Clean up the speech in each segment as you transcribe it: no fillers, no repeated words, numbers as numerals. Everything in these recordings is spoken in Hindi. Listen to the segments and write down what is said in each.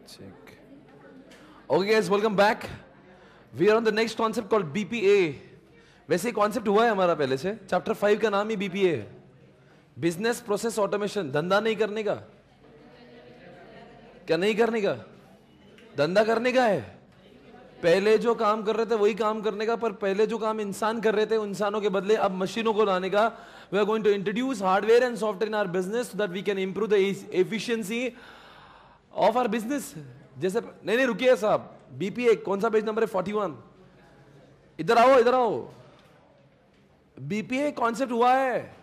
Check. Okay guys, welcome back. We are on the next concept called BPA. वैसे कॉन्सेप्ट हुआ है हमारा पहले से. चैप्टर 5 का नाम ही BPA है. Business process automation. धंधा नहीं करने का. क्या नहीं करने का? धंधा करने का है. पहले जो काम कर रहे थे वही काम करने का, पर पहले जो काम इंसान कर रहे थे इंसानों के बदले अब मशीनों को लाने का. We are going to introduce hardware and software in our business so that we can improve the efficiency of our business. जैसे नहीं रुकिए साहब. BPA कौन सा पेज नंबर है? 41. इधर आओ, इधर आओ. BPA कॉन्सेप्ट हुआ है.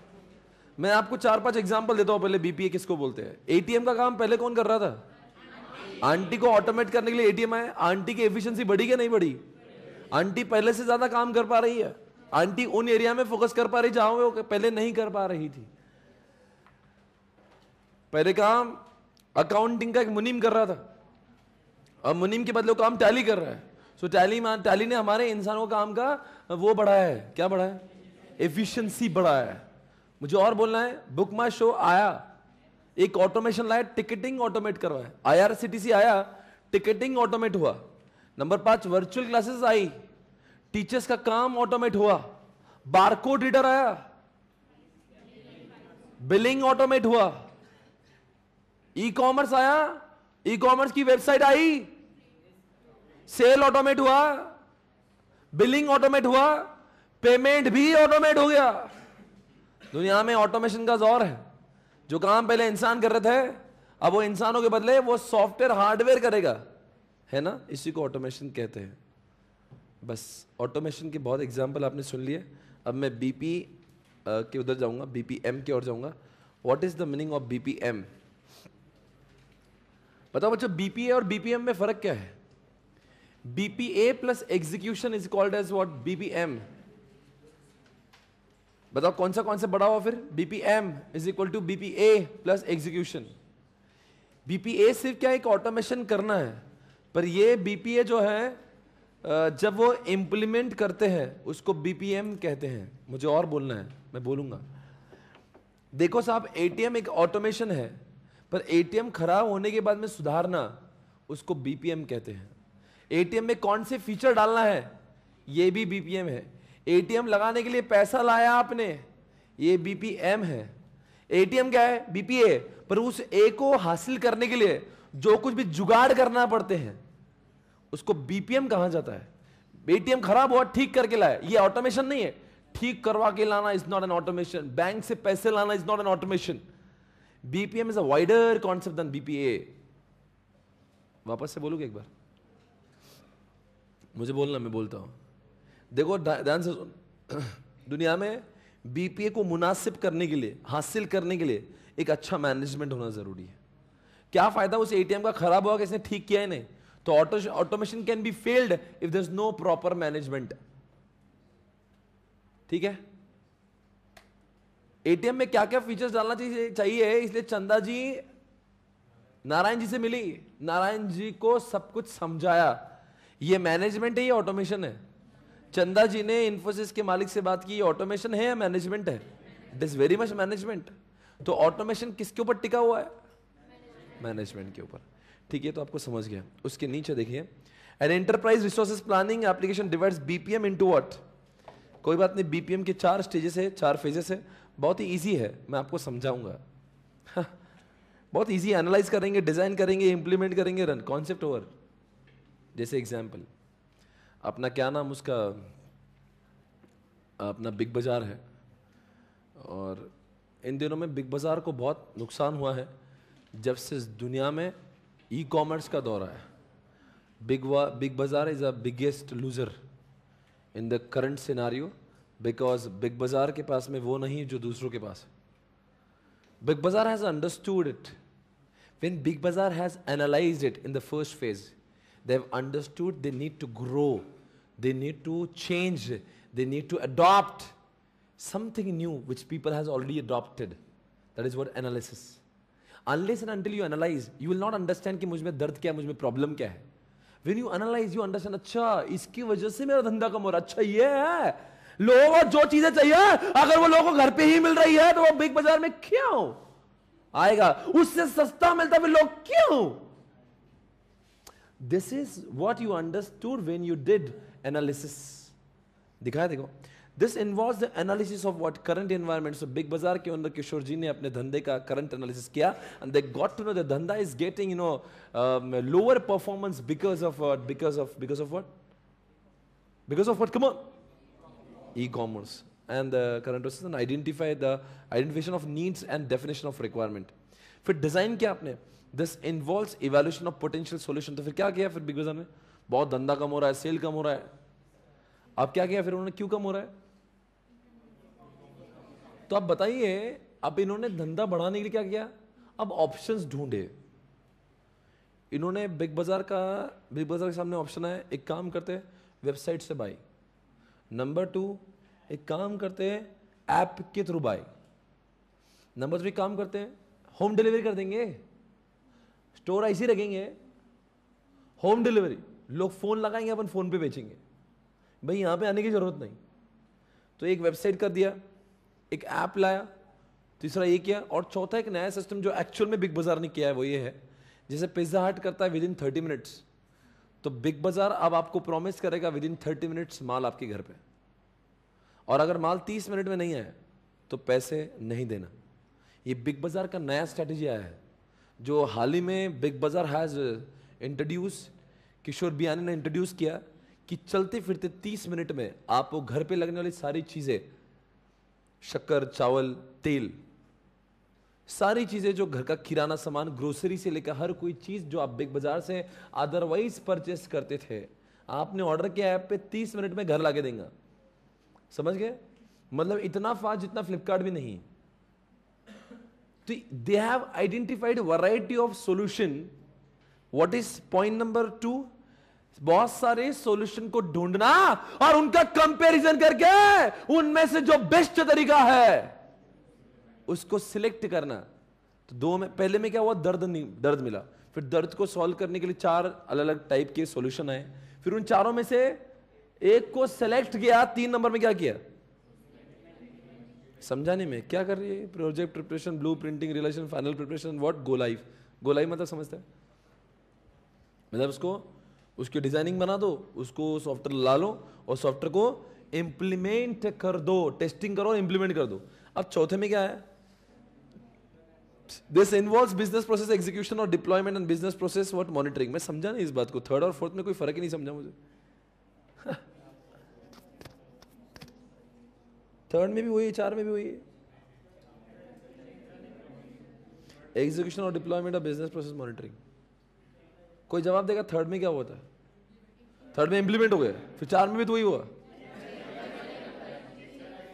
मैं आपको 4-5 एग्जांपल देता हूं. पहले BPA किसको बोलते हैं? ATM का काम पहले कौन कर रहा था? आंटी को ऑटोमेट करने के लिए ATM आए. आंटी की एफिशिएंसी बढ़ी क्या नहीं बढ़ी? आंटी पहले से ज्यादा काम कर पा रही है. आंटी उन एरिया में फोकस कर पा रही जहां वो पहले नहीं कर पा रही थी. पहले काम अकाउंटिंग का एक मुनीम कर रहा था, अब मुनीम के बदले वो काम टैली कर रहा है. सो टैली ने हमारे इंसानों का काम का वो बढ़ाया है. क्या बढ़ाया है? एफिशिएंसी बढ़ाया है. मुझे और बोलना है. बुक माई शो आया, एक ऑटोमेशन लाया, टिकटिंग ऑटोमेट करवाया. IRCTC आया, टिकटिंग ऑटोमेट हुआ. Number 5 virtual classes I, teachers का काम ऑटोमेट हुआ. बारकोड रीडर आया, बिलिंग ऑटोमेट हुआ. ई कॉमर्स आया, ई कॉमर्स की वेबसाइट आई, सेल ऑटोमेट हुआ, बिलिंग ऑटोमेट हुआ, पेमेंट भी ऑटोमेट हो गया. दुनिया में ऑटोमेशन का जोर है. जो काम पहले इंसान कर रहे थे अब वो इंसानों के बदले वो सॉफ्टवेयर हार्डवेयर करेगा, है ना. इसी को ऑटोमेशन कहते हैं. बस ऑटोमेशन के बहुत एग्जांपल आपने सुन लिए. अब मैं BP के उधर जाऊंगा, BPM के ओर जाऊंगा. What is the meaning of BPM? बताओ बच्चों, BPA और BPM में फर्क क्या है? BPA plus execution is called as what? BPM. बताओ कौन सा बड़ा हुआ फिर? BPM is equal to BPA plus execution. BPA सिर्फ क्या एक ऑटोमेशन करना है, पर ये BPA जो है जब वो इंप्लीमेंट करते हैं उसको BPM कहते हैं. मुझे और बोलना है, मैं बोलूंगा. देखो साहब, ATM एक ऑटोमेशन है, पर ATM खराब होने के बाद में सुधारना उसको BPM कहते हैं. ATM में कौन से फीचर डालना है ये भी BPM है. ATM लगाने के लिए पैसा लाया आपने, ये BPM है. ATM क्या है? BPA. पर उस A को हासिल करने के लिए जो कुछ भी जुगाड़ करना पड़ते हैं उसको BPM कहा जाता है. ATM खराब हुआ, ठीक करके लाया, ये ऑटोमेशन नहीं है. ठीक करवा के लाना is not an automation. Bank से पैसे लाना is not an automation. BPM is a wider concept than BPA. वापस से बोलूंगा एक बार, मुझे बोलना, मैं बोलता हूं. देखो ध्यान से सुन. दुनिया में BPA को मुनासिब करने के लिए, हासिल करने के लिए एक अच्छा मैनेजमेंट होना जरूरी है. क्या फायदा उस ATM का खराब हुआ, किसने ठीक किया ही नहीं, तो automation can be failed if there is no proper management. ठीक है. ATM में क्या क्या फीचर्स डालना चाहिए, इसलिए चंदा जी नारायण जी से मिली, नारायण जी को सब कुछ समझाया. ये मैनेजमेंट है, ये ऑटोमेशन है. चंदा जी ने इन्फोसिस के मालिक से बात की, ऑटोमेशन है या मैनेजमेंट है? It is very much management. तो ऑटोमेशन किसके ऊपर टिका हुआ है? मैनेजमेंट के ऊपर. ठीक है, तो आपको समझ गया. उसके नीचे देखिए, an enterprise resources planning application divides BPM into what? कोई बात नहीं, BPM के 4 स्टेजेस है, 4 फेजेस है. बहुत ही इजी है, मैं आपको समझाऊंगा. बहुत इजी. एनालाइज करेंगे, डिजाइन करेंगे, इंप्लीमेंट करेंगे, रन. Concept over. जैसे एग्जाम्पल, अपना क्या नाम उसका, अपना बिग बाजार है, और इन दिनों में बिग बाजार को बहुत नुकसान हुआ है जब से दुनिया में ई-कॉमर्स का दौर आया. बिग बाजार is a biggest loser in the current scenario, because big Bazaar के पास में वो नहीं जो दूसरों के पास है. Big Bazaar has understood it. When Big Bazaar has analysed it in the first phase, they have understood they need to grow, they need to change, they need to adopt something new which people has already adopted. That is what analysis. Unless and until you analyze, you will not understand कि मुझ में दर्द क्या है, मुझ में प्रॉब्लम क्या है. When you analyze, you understand, अच्छा इसकी वजह से मेरा धंधा कम हो रहा, अच्छा ये है. लोगों को जो चीजें चाहिए अगर वो लोगों को घर पे ही मिल रही है तो वो बिग बाजार में क्यों आएगा? उससे सस्ता मिलता है लोग क्यों this is what you understood when you did analysis. दिखाया देखो. This involves the analysis of what current environment. So Big Bazaar के अंदर किशोर जी ने अपने धंधे का करंट एनालिसिस किया and they got to know the धंधा is getting lower performance because of what come on e-commerce and the current process and identify the identification of needs and definition of requirement. फिर डिजाइन किया आपने. This involves evaluation of potential solution. तो फिर क्या किया फिर बिग बाजार ने? बहुत धंधा कम हो रहा है, सेल कम हो रहा है. अब क्या किया फिर उन्होंने? क्यों कम हो रहा है? तो आप बताइए. अब इन्होंने धंधा बढ़ाने के लिए क्या किया? अब ऑप्शंस ढूंढे इन्होंने. बिग बाजार के सामने ऑप्शन है. एक काम करते हैं वेबसाइट से बाई. नंबर 2 एक काम करते हैं ऐप के थ्रू बाय. नंबर 3 काम करते हैं होम डिलीवरी कर देंगे. स्टोर ऐसे ही रखेंगे, होम डिलीवरी. लोग फोन लगाएंगे, अपन फोन पे बेचेंगे. भाई यहां पे आने की जरूरत नहीं. तो एक वेबसाइट कर दिया, एक ऐप लाया, तीसरा ये किया, और चौथा एक नया सिस्टम जो एक्चुअल में बिग बाजार ने किया है वो ये है. जैसे पिज्जा हट करता है विद इन 30 मिनट्स, तो बिग बाजार अब आपको प्रॉमिस करेगा विद इन 30 मिनट्स माल आपके घर पे. और अगर माल 30 मिनट में नहीं आया तो पैसे नहीं देना. ये बिग बाजार का नया स्ट्रेटेजी आया है जो हाल ही में big Bazaar has introduce. Kishore Biyani ने इंट्रोड्यूस किया कि चलते फिरते 30 मिनट में आपको घर पे लगने वाली सारी चीजें, शक्कर, चावल, तेल, सारी चीजें जो घर का किराना सामान, ग्रोसरी से लेकर हर कोई चीज जो आप बिग बाजार से अदरवाइज परचेस करते थे, आपने ऑर्डर किया ऐप पे 30 मिनट में घर लाके देगा. समझ गए? मतलब इतना फास्ट जितना फ्लिपकार्ट भी नहीं. तो they have identified variety of solution. What is point number 2? बहुत सारे सॉल्यूशन को ढूंढना और उनका कंपैरिजन करके उनमें से जो बेस्ट तरीका है उसको सिलेक्ट करना. तो दो में, पहले में क्या हुआ? दर्द मिला. फिर दर्द को सॉल्व करने के लिए 4 अलग अलग टाइप के सॉल्यूशन आए. फिर उन चारों में से एक को सिलेक्ट किया. 3 नंबर में क्या किया? समझाने में क्या कर रही है? Project preparation, blue printing, relation, final preparation. What? Go live. Go live मतलब समझते हैं? मतलब उसकी डिजाइनिंग बना दो, उसको सॉफ्टवेयर ला लो और सॉफ्टवेयर को इंप्लीमेंट कर दो. टेस्टिंग करो, इंप्लीमेंट कर दो. अब चौथे में क्या है? This involves business process execution और deployment and business process what monitoring. मैं समझा नहीं इस बात को. 3rd और 4th में कोई फर्क ही नहीं समझा मुझे. 3rd में भी वही, 4 में भी वही. एग्जीक्यूशन और डिप्लॉयमेंट और बिजनेस प्रोसेस मॉनिटरिंग. कोई जवाब देगा 3rd में क्या होता है? 3rd में इंप्लीमेंट हो गया, फिर 4 में भी तो वही हुआ.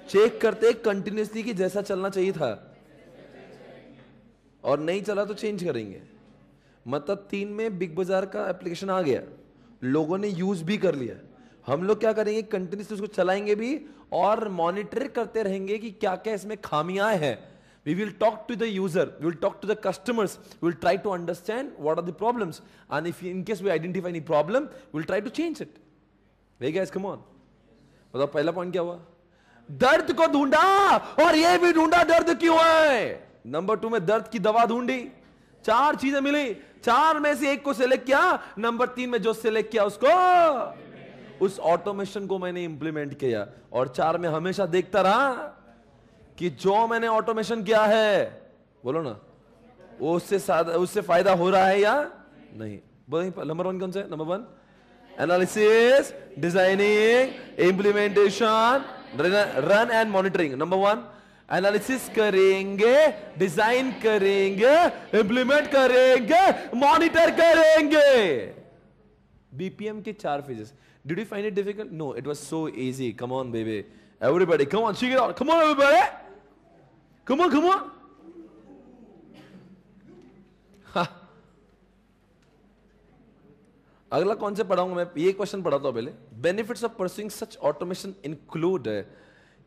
चेक करते कंटिन्यूसली कि जैसा चलना चाहिए था, और नहीं चला तो चेंज करेंगे. मतलब 3 में बिग बाजार का एप्लीकेशन आ गया, लोगों ने यूज भी कर लिया. हम लोग क्या करेंगे? कंटिन्यूसली उसको चलाएंगे भी और मॉनिटर करते रहेंगे कि क्या क्या इसमें खामियां हैं. We will talk to the user, we will talk to the customers, we will try to understand what are the problems, and if in case we identify any problem, we will try to change it. Hey guys, come on. बताओ पहला पॉइंट क्या हुआ? दर्द को ढूंढा और ये भी ढूंढा दर्द क्यों है. नंबर 2 में दर्द की दवा ढूंढी, 4 चीजें मिली, 4 में से एक को सिलेक्ट किया. नंबर 3 में जो सिलेक्ट किया उसको, उस ऑटोमेशन को मैंने इंप्लीमेंट किया. और 4 में हमेशा देखता रहा कि जो मैंने ऑटोमेशन किया है, बोलो ना, वो उससे फायदा हो रहा है या नहीं. बोलो नंबर 1 कौन सा है? Number 1 analysis, designing, implementation, run and monitoring. Number 1 analysis करेंगे, डिजाइन करेंगे, इंप्लीमेंट करेंगे, मॉनिटर करेंगे. बीपीएम के 4 phases. Did you find it difficult? No, it was so easy. Come on baby, everybody come on, check it out. Come on everybody, come on. अगला कौन से पढ़ाऊंगा मैं? ये क्वेश्चन पढ़ाता हूं पहले. Benefits of pursuing such automation include,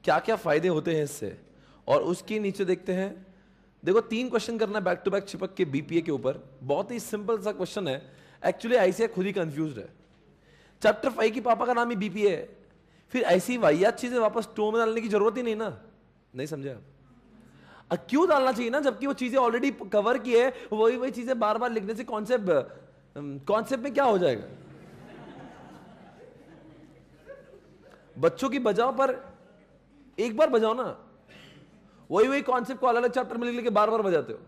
क्या क्या फायदे होते हैं इससे, और उसके नीचे देखते हैं. देखो 3 क्वेश्चन करना बैक टू बैक चिपक के बीपीए के ऊपर. बहुत ही सिंपल सा क्वेश्चन है. एक्चुअली आईसीए खुद ही कंफ्यूज्ड है. चैप्टर 5 की पापा का नाम ही बीपीए है. फिर ऐसी वाहियात चीजें वापस टो में डालने की जरूरत ही नहीं ना. नहीं समझे आप? क्यों डालना चाहिए ना, जबकि वो चीजें ऑलरेडी कवर की है. वही चीजें बार बार लिखने से कौन से कॉन्सेप्ट में क्या हो जाएगा? बच्चों की बजाओ, पर एक बार बजाओ ना, वही कॉन्सेप्ट को अलग अलग चैप्टर में लिख के बार बार बजाते हो।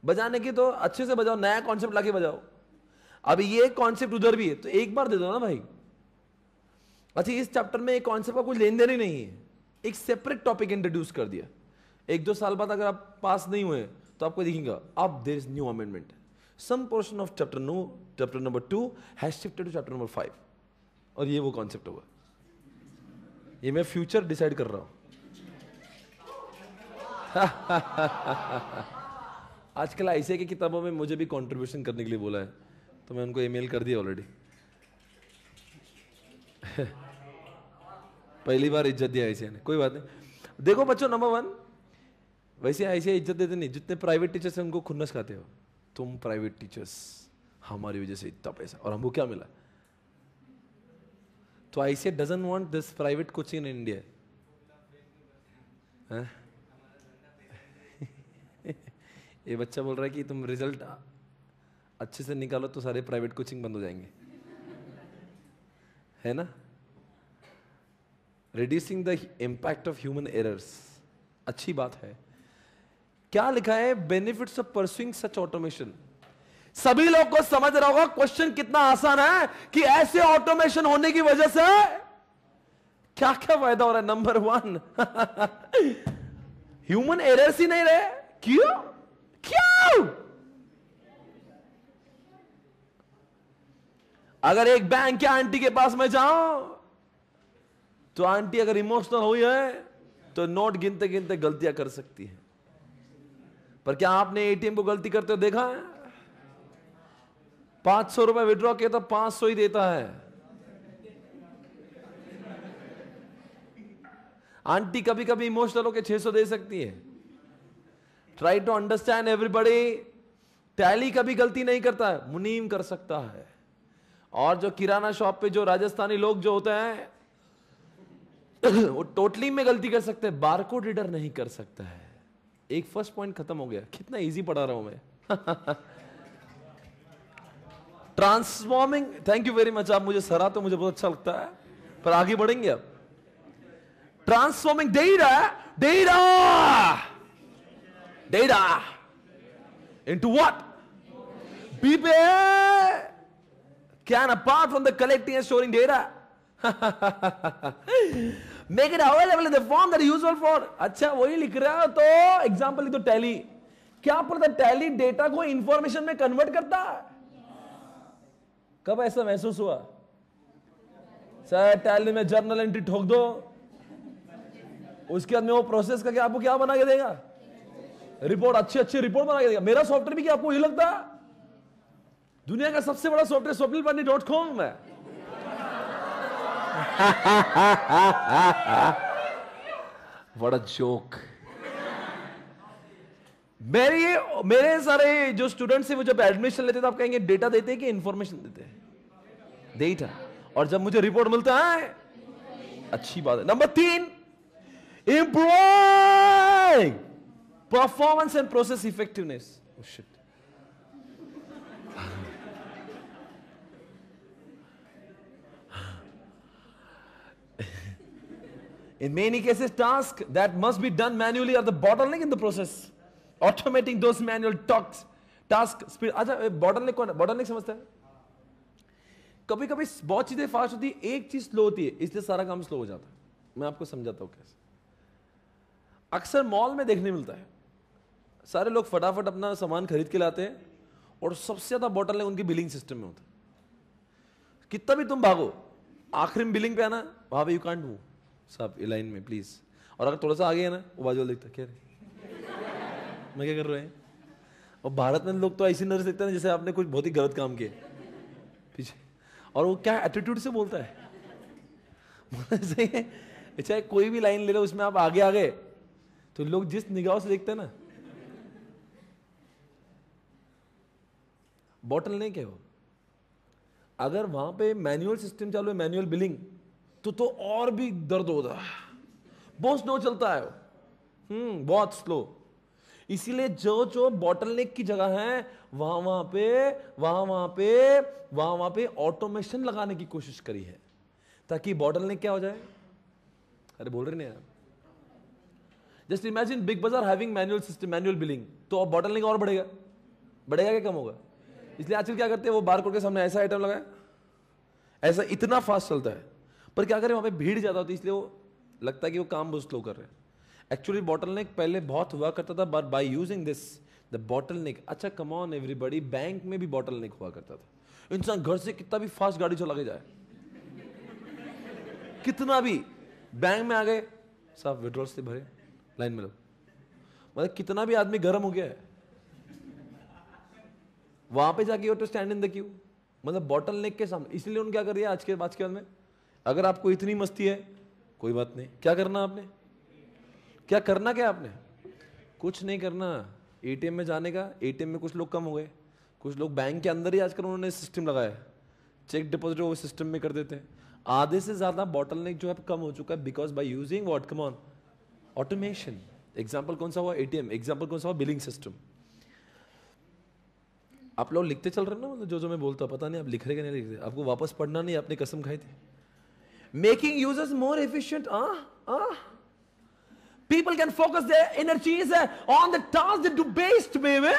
बजाने की तो अच्छे से बजाओ, नया कॉन्सेप्ट लाके बजाओ। अभी ये कॉन्सेप्ट उधर भी है तो एक बार दे दो ना भाई। अच्छा, इस चैप्टर में एक कॉन्सेप्ट का कोई लेन देन ही नहीं है, एक सेपरेट टॉपिक इंट्रोड्यूस कर दिया। 1-2 साल बाद अगर आप पास नहीं हुए तो आपको दिखेगा अब there is new amendment, some portion of chapter number 2 has shifted to chapter number 5, और ये वो कॉन्सेप्ट होगा। ये मैं फ्यूचर डिसाइड कर रहा हूं। आजकल ऐसे की किताबों में मुझे भी कंट्रीब्यूशन करने के लिए बोला है, तो मैं उनको ईमेल कर दिया ऑलरेडी। पहली बार इज्जत दिया ऐसे ने, कोई बात नहीं। देखो बच्चों, नंबर 1, वैसे ऐसे इज्जत देते नहीं, जितने प्राइवेट टीचर्स हैं उनको खुन्नस खाते हो तुम। प्राइवेट टीचर्स, हमारी वजह से इतना पैसा, और हमको क्या मिला? तो ऐसे doesn't want this private coaching in India. ये बच्चा बोल रहा है कि तुम रिजल्ट अच्छे से निकालो तो सारे प्राइवेट कोचिंग बंद हो जाएंगे, है ना? Reducing the impact of human errors, अच्छी बात है। क्या लिखा है? Benefits of pursuing such automation. सभी लोग को समझ रहा होगा क्वेश्चन कितना आसान है कि ऐसे ऑटोमेशन होने की वजह से क्या क्या फायदा हो रहा है। नंबर 1, ह्यूमन एरर्स ही नहीं रहे। क्यों? क्यों? अगर एक बैंक के आंटी के पास में जाऊं तो आंटी अगर इमोशनल हुई है तो नोट गिनते गिनते गलतियां कर सकती है। पर क्या आपने एटीएम को गलती करते हुए देखा है? 500 रुपए विड्रॉ किया तो 500 ही देता है। आंटी कभी कभी इमोशनल होकर 600 दे सकती है। Try to understand everybody. Tally कभी गलती नहीं करता है, मुनीम कर सकता है। और जो किराना शॉप पे जो राजस्थानी लोग जो होते हैं वो टोटली में गलती कर सकते हैं, बारकोड रीडर नहीं कर सकता है। एक फर्स्ट पॉइंट खत्म हो गया। कितना इजी पढ़ा रहा हूं मैं। Transforming, thank you very much. आप मुझे सराहा तो मुझे बहुत अच्छा लगता है, पर आगे बढ़ेंगे अब। Transforming data into what? BPA can, apart from the collecting and storing data, make it available in the form that is useful for। अच्छा, वही लिख रहा है तो एग्जांपल लिख दो टैली। क्या पता टैली डेटा को इंफॉर्मेशन में कन्वर्ट करता है? कब ऐसा महसूस हुआ? सर टैली में जर्नल एंट्री ठोक दो, उसके बाद में वो प्रोसेस करके आपको क्या बना के देगा? रिपोर्ट, अच्छी रिपोर्ट बना के देगा। मेरा सॉफ्टवेयर भी क्या आपको ये लगता है? दुनिया का सबसे बड़ा सॉफ्टवेयर swapnilpani.com है। What a joke। मेरे सारे जो स्टूडेंट्स हैं वो जब एडमिशन लेते हैं तो आप कहेंगे डेटा देते हैं कि इंफॉर्मेशन देते हैं? डेटा। और जब मुझे रिपोर्ट मिलता है, अच्छी बात है। Number 3, improving performance and process effectiveness. Oh shit। In many cases, tasks that must be done manually are the bottleneck in the process. Automating those manual task speed। अच्छा, bottleneck कौन है? bottleneck समझता है? कभी कभी बहुत चीजें फास्ट होती है, एक चीज स्लो होती है, इसलिए सारा काम स्लो हो जाता है। मैं आपको समझाता हूं कैसे। अक्सर मॉल में देखने मिलता है, सारे लोग फटाफट अपना सामान खरीद के लाते हैं और सबसे ज्यादा bottleneck उनकी बिलिंग सिस्टम में होता है। कितना भी तुम भागो, आखिरी में बिलिंग पे आना, वहां पे यू कांट मूव, सब लाइन में प्लीज। और अगर थोड़ा सा आगे है ना, वो बाजू वाला देखता है, क्या रे मैं क्या कर रहे हैं? और भारत में लोग तो ऐसी नजर देखते हैं जैसे आपने कुछ बहुत ही गलत काम किया पीछे। और वो क्या एटीट्यूड से बोलता है, सही है। चाहे कोई भी लाइन ले लो, उसमें आप आगे आ गए तो लोग जिस निगाह से देखते हैं ना, बॉटल नहीं क्या हो। अगर वहां पे मैनुअल सिस्टम चालू है, मैनुअल बिलिंग, तो और भी दर्द होता है, बहुत स्लो चलता है, बहुत स्लो। इसीलिए जो जो बॉटलनेक की जगह है वहां पे ऑटोमेशन लगाने की कोशिश करी है, ताकि बॉटलनेक क्या हो जाए। अरे बोल रहे नहीं यार। जस्ट इमेजिन बिग बाजार having manual system, manual billing, तो बॉटलनेक और बढ़ेगा, बढ़ेगा क्या कम होगा? इसलिए आजकल क्या करते हैं, वो बारकोड के सामने ऐसा आइटम लगाए, ऐसा इतना फास्ट चलता है, पर क्या करें वहां पे भीड़ ज्यादा होती है, इसलिए वो लगता है कि वो काम बहुत स्लो कर रहे हैं। एक्चुअली बॉटलनेक पहले बहुत हुआ करता था, but by using this the bottleneck, अच्छा कम ऑन एवरीबॉडी, बैंक में भी बॉटलनेक हुआ करता था। इंसान घर से कितना भी फास्ट गाड़ी चला के जाए, कितना भी, बैंक में आ गए साहब विड्रॉल से भरे, लाइन में लो, मतलब कितना भी आदमी गर्म हो गया है, वहां पे जाके to stand in the queue, मतलब बॉटलनेक के सामने। इसलिए उन्होंने क्या कर दिया आज के बाद में, अगर आपको इतनी मस्ती है कोई बात नहीं, क्या करना आपने, क्या करना, क्या आपने कुछ नहीं करना, एटीएम में जाने का। एटीएम में कुछ लोग कम हो गए, कुछ लोग बैंक के अंदर ही आजकल उन्होंने सिस्टम लगाया, चेक डिपॉजिट वो सिस्टम में कर देते हैं। आधे से ज्यादा बॉटलनेक जो है कम हो चुका है, because by using what, come on, automation. Example कौन सा हुआ, एटीएम। एग्जांपल कौन सा हुआ, बिलिंग सिस्टम। आप लोग लिखते चल रहे ना, मतलब जो जो मैं बोलता हूं, पता नहीं आप लिख रहे कि नहीं लिख रहे, आपको वापस पढ़ना नहीं, आपने कसम खाई थी। Making users more efficient, people can focus their energies on the task they do best, baby.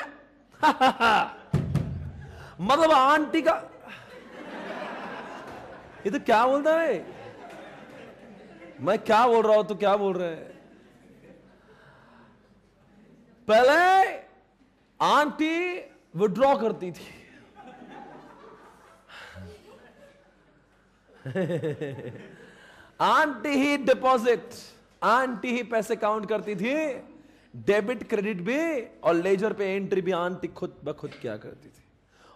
मतलब आंटी का ये तो क्या बोलता है, मैं क्या बोल रहा हूं तो क्या बोल रहे हैं। पहले आंटी विड्रॉ करती थी आंटी ही डिपॉजिट, आंटी ही पैसे काउंट करती थी, डेबिट क्रेडिट भी, और लेजर पे एंट्री भी आंटी खुद ब खुद क्या करती थी,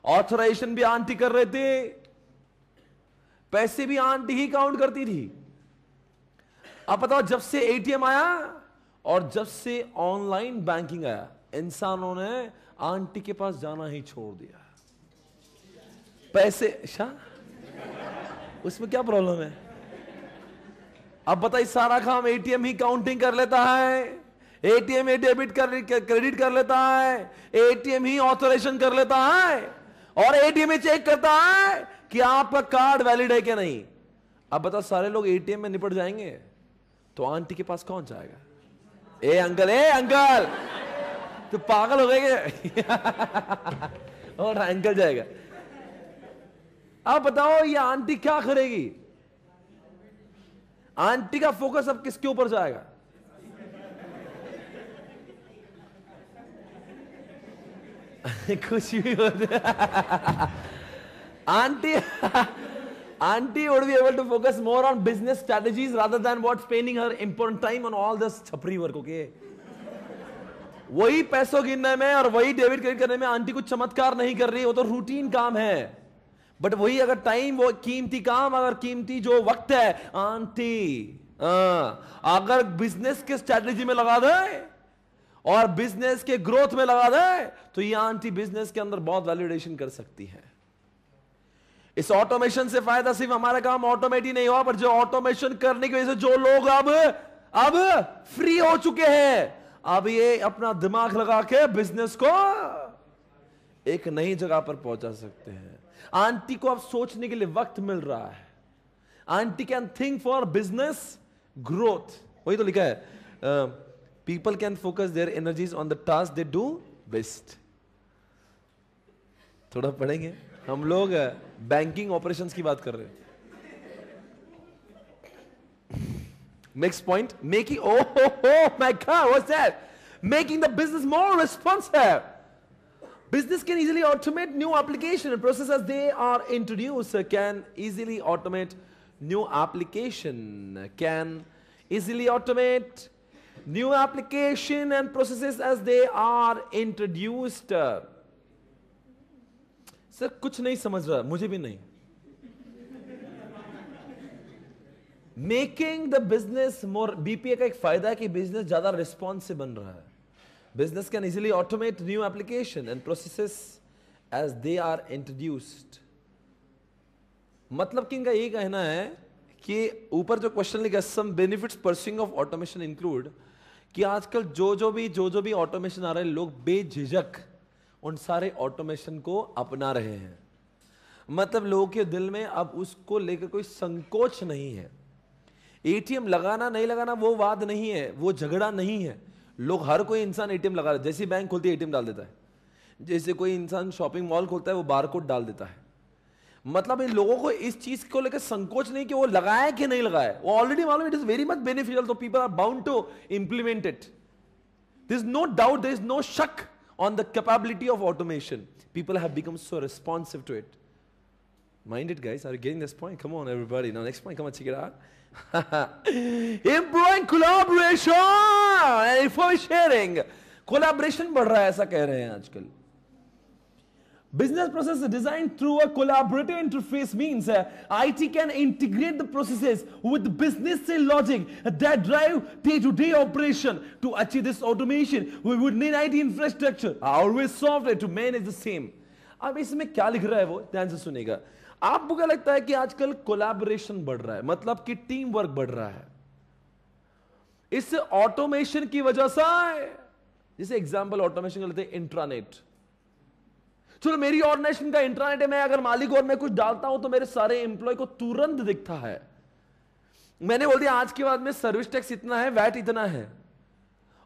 ऑथराइजेशन भी आंटी कर रहे थे, पैसे भी आंटी ही काउंट करती थी। अब बताओ, जब से एटीएम आया और जब से ऑनलाइन बैंकिंग आया, इंसानों ने आंटी के पास जाना ही छोड़ दिया। पैसे उसमें क्या प्रॉब्लम है? अब बताइए, सारा काम एटीएम ही काउंटिंग कर लेता है, एटीएम ही डेबिट क्रेडिट कर लेता है, एटीएम ही ऑथराइजेशन कर लेता है, और एटीएम ही चेक करता है कि आपका कार्ड वैलिड है क्या नहीं। अब बताओ, सारे लोग एटीएम में निपट जाएंगे तो आंटी के पास कौन जाएगा? ए अंकल तो पागल हो गए और अंकल जाएगा। अब बताओ, ये आंटी क्या करेगी? आंटी का फोकस अब किसके ऊपर जाएगा? कुछ भी auntie would be able to focus more on business strategies rather than what's spending her important time on all this छपरी work, okay? वही पैसों गिनने में और वही डेबिट क्रेडिट करने में आंटी कुछ चमत्कार नहीं कर रही, वो तो रूटीन काम है। बट वही अगर टाइम, वो कीमती काम, अगर कीमती जो वक्त है, आंटी अगर बिजनेस के स्ट्रेटजी में लगा दे और बिजनेस के ग्रोथ में लगा दे, तो ये आंटी बिजनेस के अंदर बहुत वैल्यूएशन कर सकती है। इस ऑटोमेशन से फायदा सिर्फ हमारा काम ऑटोमेट ही नहीं हुआ, पर जो ऑटोमेशन करने की वजह से जो लोग अब फ्री हो चुके हैं, अब ये अपना दिमाग लगा के बिजनेस को एक नई जगह पर पहुंचा सकते हैं। आंटी को अब सोचने के लिए वक्त मिल रहा है। Aunty can think for business growth, वही तो लिखा है, people can focus their energies on the task they do best. थोड़ा पढ़ेंगे हम लोग, बैंकिंग ऑपरेशंस की बात कर रहे हैं। Next point, making, oh my God, what's that? Making the business more responsive. Business can easily automate new application and process as they are introduced. Can easily automate new application. Can easily automate new application and processes as they are introduced. Sir कुछ नहीं समझ रहा, मुझे भी नहीं। Making the business more, BPA का एक फायदा है कि बिजनेस ज्यादा रिस्पॉन्सिव बन रहा है। Business can easily automate new application and processes as they are introduced. मतलब कि इनका ये कहना है कि ऊपर जो क्वेश्चन लिखा, some benefits pursuing of automation include, कि आजकल जो जो भी ऑटोमेशन आ रहा है, लोग बेझिझक उन सारे ऑटोमेशन को अपना रहे हैं। मतलब लोगों के दिल में अब उसको लेकर कोई संकोच नहीं है। एटीएम लगाना नहीं लगाना वो वाद नहीं है, वो झगड़ा नहीं है। लोग, हर कोई इंसान एटीएम लगा रहा है। जैसी बैंक खुलती है एटीएम डाल देता है, जैसे कोई इंसान शॉपिंग मॉल खोलता है वो बारकोड डाल देता है। मतलब इन लोगों को इस चीज को लेकर संकोच नहीं कि वो लगाया कि नहीं लगाया, वो ऑलरेडी मालूम it is very much beneficial, तो people are bound to implement it. There is no doubt, there is no शक on the capability of automation. People have become so responsive to it. Mind it, guys. Are you getting this point? Come on, everybody. Now, next point. Come on, check it out. Improving collaboration and information sharing. Collaboration बढ़ रहा है, ऐसा कह रहे हैं आजकल. Business process designed through a collaborative interface means IT can integrate the processes with business logic that drive day-to-day operation. To achieve this automation, we would need IT infrastructure, always software to manage the same. अब इसमें क्या लिख रहा है वो ध्यान से सुनेगा। आपको क्या लगता है कि आजकल कोलैबोरेशन बढ़ रहा है, मतलब कि टीम वर्क बढ़ रहा है, इससे ऑटोमेशन की वजह से। जैसे एग्जांपल ऑटोमेशन लेते हैं, इंट्रानेट। चलो मेरी ऑर्गेनाइजेशन का इंटरनेट है, मैं अगर मालिक और मैं कुछ डालता हूं तो मेरे सारे एम्प्लॉय को तुरंत दिखता है। मैंने बोल दिया आज के बाद में सर्विस टैक्स इतना है, वैट इतना है,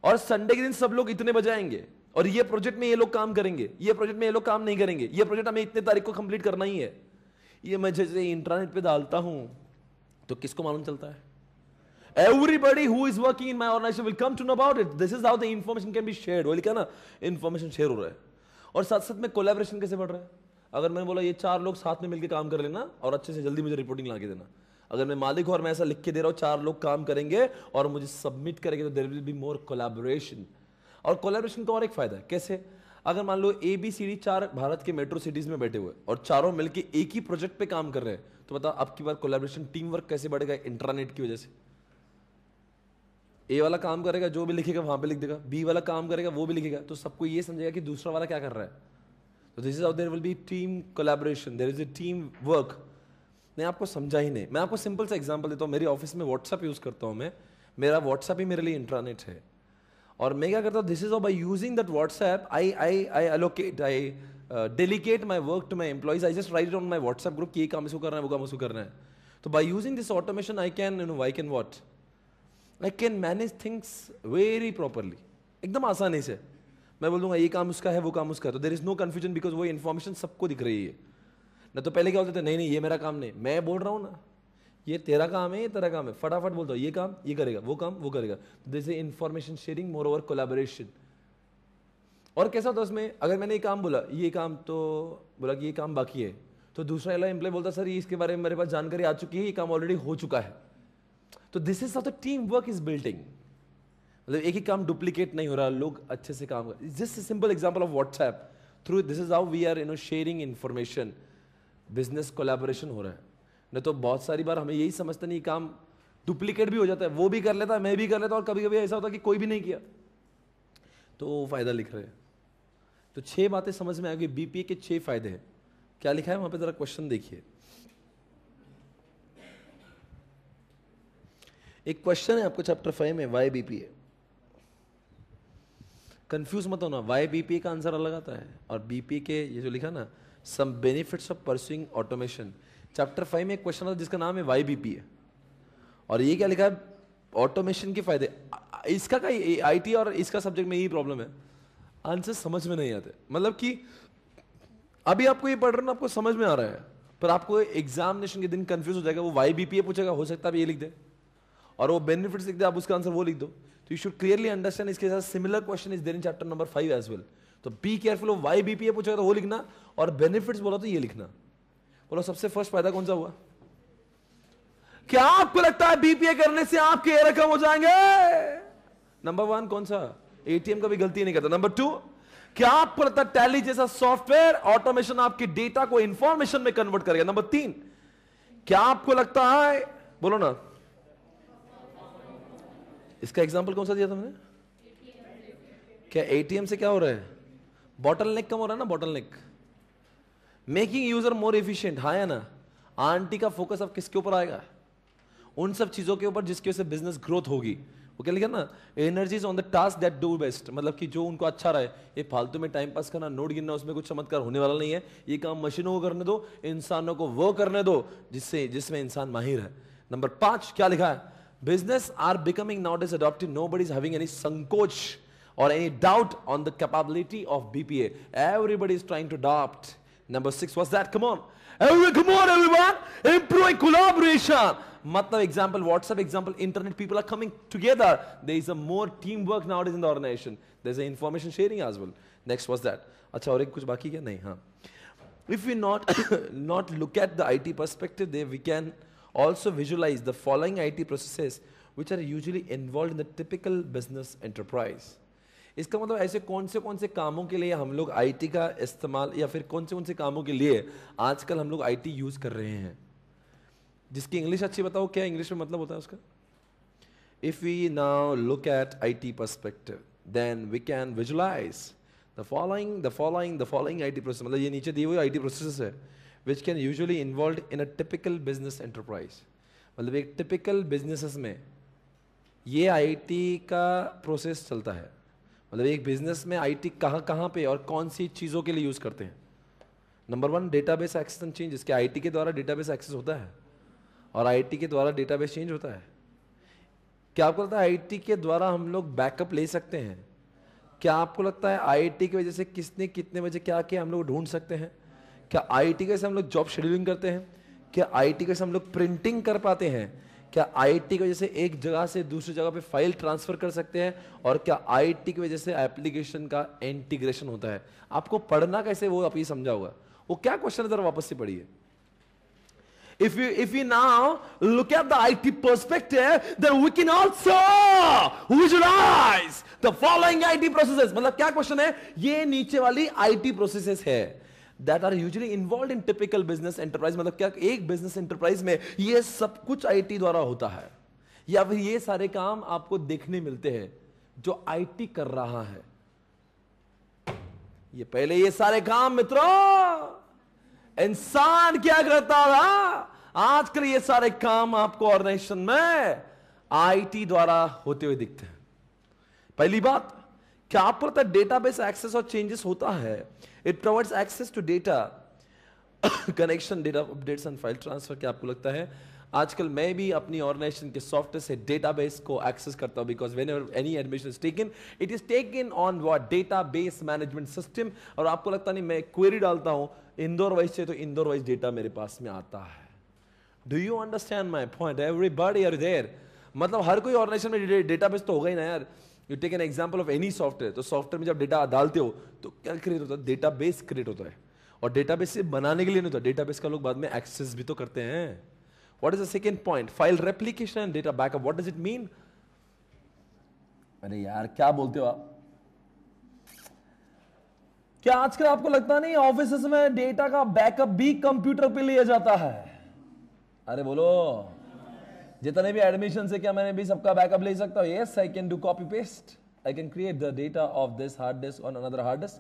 और संडे के दिन सब लोग इतने बजाएंगे, और ये प्रोजेक्ट में ये लोग काम करेंगे, ये प्रोजेक्ट में ये लोग काम नहीं करेंगे, ये प्रोजेक्ट हमें इतने तारीख को कंप्लीट करना ही है। ये मैं जैसे इंटरनेट पे डालता हूं तो किसको मालूम चलता है? Everybody who is working in my organization will come to know about it. This is how the information can be shared. वो लिखा ना, इंफॉर्मेशन शेयर हो रहा है। और साथ साथ में कोलैबोरेशन कैसे बढ़ रहा है? अगर मैंने बोला ये 4 लोग साथ में मिलकर काम कर लेना और अच्छे से जल्दी मुझे रिपोर्टिंग ला के देना, अगर मैं मालिक हूं और मैं ऐसा लिख के दे रहा हूं 4 लोग काम करेंगे और मुझे सबमिट करेंगे, तो there will be more collaboration. और कोलैबोरेशन का और एक फायदा है, कैसे? अगर मान लो ABCD 4 भारत के मेट्रो सिटीज में बैठे हुए और चारों मिलकर एक ही प्रोजेक्ट पे काम कर रहे हैं, तो बताओ अब की बार कोलैबोरेशन टीम वर्क कैसे बढ़ेगा? इंटरनेट की वजह से। ए वाला काम करेगा, जो भी लिखेगा वहां पे लिख देगा, बी वाला काम करेगा वो भी लिखेगा, तो सबको ये समझेगा कि दूसरा वाला क्या कर रहा है। तो this is how there will be team collaboration, there is a team work. मैं आपको समझा ही नहीं, मैं आपको सिंपल सा एग्जांपल देता हूँ। मेरी ऑफिस में व्हाट्सएप यूज करता हूँ मैं, मेरा व्हाट्सएप ही मेरे लिए इंट्रानेट है। और मैं क्या करता हूँ, this is how by using that WhatsApp I allocate, I delegate my work to my employees. I just write it on my WhatsApp group कि ये काम इसको करना है, वो काम इसको करना है। तो by using this automation I can what, I can manage things very properly, एकदम आसानी से। मैं बोल दूंगा ये काम उसका है, वो काम उसका है, तो there is no confusion, because वो इन्फॉर्मेशन सबको दिख रही है ना। तो पहले क्या बोलते थे, नहीं नहीं ये मेरा काम नहीं, मैं बोल रहा हूँ ना ये तेरा काम है, ये तेरा काम है, फटाफट बोलता हूँ ये काम ये करेगा, वो काम वो करेगा। This is information sharing, more over collaboration. और कैसा होता है उसमें, अगर मैंने ये काम बोला, ये काम तो बोला कि ये काम बाकी है, तो दूसरा वाला एम्प्लॉय बोलता सर ये इसके बारे में मेरे पास जानकारी आ चुकी है, ये काम ऑलरेडी हो चुका है। तो this is how the team work is building. मतलब एक ही काम डुप्लीकेट नहीं हो रहा, लोग अच्छे से काम कर। Just simple example of WhatsApp, through this is how we are sharing information, business collaboration हो रहा है। नहीं तो बहुत सारी बार हमें यही समझते नहीं, काम डुप्लीकेट भी हो जाता है, वो भी कर लेता है, मैं भी कर लेता हूँ, और कभी कभी ऐसा होता है कि कोई भी नहीं किया, तो वो फायदा लिख रहे हैं। तो 6 बातें समझ में आ गई, BPA के 6 फायदे हैं। क्या लिखा है वहां पे, जरा क्वेश्चन देखिए। एक क्वेश्चन है आपको चैप्टर 5 में, वाई BPA। कंफ्यूज मत होना, वाई BPA का आंसर अलग आता है और BPA के ये जो लिखा ना, some benefits of pursuing automation. Chapter 5 में एक क्वेश्चन आता है जिसका नाम है वाई BPA, और ये क्या लिखा है, ऑटोमेशन के फायदे। इसका का IT और इसका सब्जेक्ट में यही प्रॉब्लम है, आंसर समझ में नहीं आते। मतलब कि अभी आपको ये पढ़ रहे ना, आपको समझ में आ रहा है, पर आपको एग्जामिनेशन के दिन कंफ्यूज हो जाएगा। वो वाई BPA पूछेगा, हो सकता है ये लिख दे, और वो बेनिफिट्स लिख दे, आप उसका आंसर वो लिख दो। तो यू शुड क्लियरली अंडरस्टैंड। इसके साथ similar question is there in chapter number 5 as well. तो बी केयरफुल, वाई BPA पूछेगा तो वो लिखना, और बेनिफिट्स बोला तो ये लिखना। बोलो सबसे फर्स्ट फायदा कौन सा हुआ? क्या आपको लगता है BPA करने से आपके एरर कम हो जाएंगे? नंबर 1 कौन सा? ATM का भी गलती नहीं करता। नंबर 2, क्या आपको लगता है टैली जैसा सॉफ्टवेयर ऑटोमेशन आपके डेटा को इंफॉर्मेशन में कन्वर्ट करेगा? नंबर 3, क्या आपको लगता है, बोलो ना, इसका एग्जांपल कौन सा दिया था मैंने? क्या ATM से क्या हो रहा है? बॉटल नेक कम हो रहा है ना, बॉटल नेक, मेकिंग यूजर मोर एफिशिएंट। हाँ या ना? आंटी का फोकस अब किसके ऊपर आएगा? उन सब चीजों के ऊपर जिसकी वजह से बिजनेस ग्रोथ होगी। वो क्या लिखा ना, energies on the task that do best, मतलब कि जो उनको अच्छा रहे। ये फालतू में टाइम पास करना, नोट गिनना, उसमें कुछ चमत्कार होने वाला नहीं है। ये काम मशीनों को करने दो, इंसानों को वो करने दो जिसमें इंसान माहिर है। नंबर 5 क्या लिखा है, business are becoming nowadays adoptive, nobody is having any संकोच or any doubt on the capability of BPA. Everybody is trying to adopt. Number 6, what's that? Come on. Come on, everyone. Improving collaboration. मतलब example, WhatsApp example, internet, people are coming together. There is a more teamwork nowadays in the organization. There's a information sharing as well. Next, what's that? अच्छा, और एक कुछ बाकी क्या? नहीं, हाँ. If we not look at the IT perspective, there we can also visualize the following IT processes which are usually involved in the typical business enterprise. इसका मतलब ऐसे कौन से कामों के लिए हम लोग आईटी का इस्तेमाल, या फिर कौन से कामों के लिए आजकल हम लोग आईटी यूज कर रहे हैं। जिसकी इंग्लिश अच्छी बताओ, क्या इंग्लिश में मतलब होता है उसका। If we now look at IT perspective, then we can visualise the following IT process, मतलब ये नीचे दिए हुए आईटी प्रोसेस है which can usually involve in a typical business enterprise. मतलब एक टिपिकल बिजनेसेस में ये आईटी का प्रोसेस चलता है। मतलब एक बिजनेस में आईटी कहाँ पे और कौन सी चीज़ों के लिए यूज़ करते हैं। Number 1, database access and change, जिसके आईटी के द्वारा डेटाबेस एक्सेस होता है और आईटी के द्वारा डेटाबेस चेंज होता है। क्या आपको लगता है आईटी के द्वारा हम लोग बैकअप ले सकते हैं? क्या आपको लगता है आईटी की वजह से किसने कितने बजे क्या किया हम लोग ढूंढ सकते हैं? क्या आईटी की वजह से हम लोग जॉब शेड्यूलिंग करते हैं? क्या आईटी की वजह से हम लोग प्रिंटिंग कर पाते हैं? क्या आईटी की वजह से एक जगह से दूसरी जगह पे फाइल ट्रांसफर कर सकते हैं? और क्या आईटी की वजह से एप्लीकेशन का इंटीग्रेशन होता है? आपको पढ़ना कैसे वो आप ये समझा होगा। वो क्या क्वेश्चन है, जरा वापस से पढ़िए। If we now look at the IT perspective, then we can also visualize the following IT processes. मतलब क्या क्वेश्चन है, ये नीचे वाली IT processes है that are usually involved in typical business enterprise। मतलब क्या एक business enterprise में ये सब कुछ IT द्वारा होता है, या फिर ये सारे काम आपको देखने मिलते हैं जो IT कर रहा है। ये पहले ये सारे काम मित्रों इंसान क्या करता था, आजकल ये सारे काम आपको ऑर्गेनाइजेशन में आईटी द्वारा होते हुए दिखते हैं। पहली बात, क्या आपको पता है डेटाबेस एक्सेस और चेंजेस होता है। It provides access to data connection, data updates and file transfer. क्या आपको लगता है आजकल मैं भी अपनी ऑर्गेनाइजेशन के सॉफ्टवेयर से डेटाबेस को एक्सेस करता हूं, because whenever any admission is taken, it is taken on what database management system. और आपको लगता नहीं, मैं क्वेरी डालता हूं इंदौर वाइज से, तो इंदौर वाइज डेटा मेरे पास में आता है। Do you understand my point? Everybody are there. मतलब हर कोई ऑर्गेनाइजेशन में डेटाबेस तो होगा ही ना यार। You take an example of any software, तो सॉफ्टवेयर में जब डेटा डालते हो तो क्या क्रिएट होता है, डेटाबेस क्रिएट होता है। और डेटाबेस से बनाने के लिए नहीं होता, डेटाबेस का लोग बाद में एक्सेस भी तो करते हैं। What is the second point? File replication and data backup. What does it mean? अरे यार क्या बोलते हो आप? क्या आजकल आपको लगता नहीं ऑफिस में डेटा का बैकअप भी कंप्यूटर पे लिया जाता है? अरे बोलो, जितने भी एडमिशन से क्या मैंने भी सबका बैकअप ले सकता हूं? Yes, I can do copy paste. I can create the data of this hard disk on another hard disk.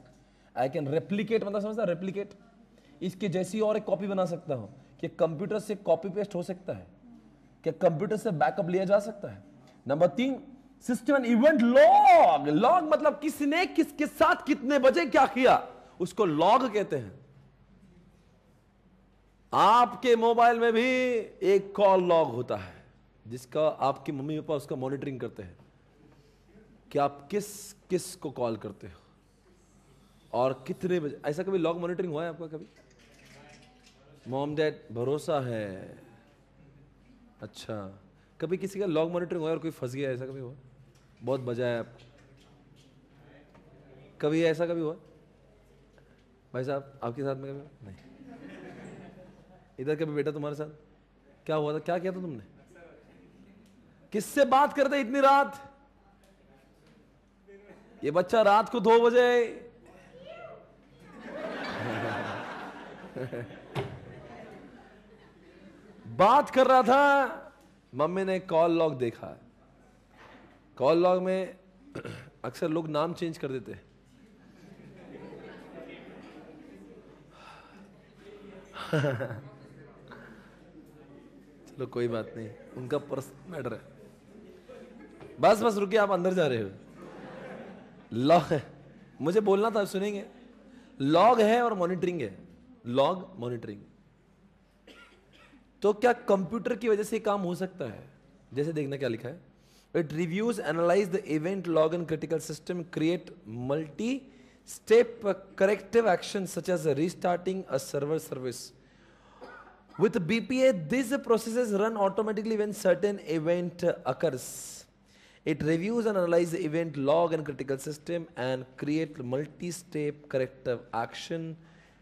I can replicate, मतलब समझता replicate, इसके जैसी और एक कॉपी बना सकता हूं। कि कंप्यूटर से कॉपी पेस्ट हो सकता है? क्या कंप्यूटर से बैकअप लिया जा सकता है? Number 3, system and event log. Log मतलब किसने किसके साथ कितने बजे क्या किया, उसको लॉग कहते हैं। आपके मोबाइल में भी एक कॉल लॉग होता है जिसका आपकी मम्मी पापा उसका मॉनिटरिंग करते हैं कि आप किस किस को कॉल करते हो और कितने बजे। ऐसा कभी लॉग मॉनिटरिंग हुआ है आपका कभी? मॉम डैड भरोसा है। अच्छा, कभी किसी का लॉग मॉनिटरिंग हुआ और कोई फंस गया, ऐसा कभी हुआ? बहुत बजाया आपको, कभी ऐसा कभी हुआ भाई साहब आपके साथ में? कभी नहीं। इधर कभी बेटा तुम्हारे साथ क्या हुआ था, क्या किया था तुमने? किससे बात करते इतनी रात? ये बच्चा रात को 2 बजे बात कर रहा था। मम्मी ने कॉल लॉग देखा। कॉल लॉग में अक्सर लोग नाम चेंज कर देते हैं। चलो कोई बात नहीं, उनका पर्सनल मैटर है। बस बस रुकिए, आप अंदर जा रहे हो। लॉग है, मुझे बोलना था, सुनेंगे। लॉग है और मॉनिटरिंग है, लॉग मॉनिटरिंग। तो क्या कंप्यूटर की वजह से काम हो सकता है? जैसे देखना क्या लिखा है, it reviews analyse the event log in critical system, create multi step corrective action such as restarting a server service. With BPA, these processes run automatically when certain event occurs. It reviews and analyzes the event log and critical system and create multi-step corrective action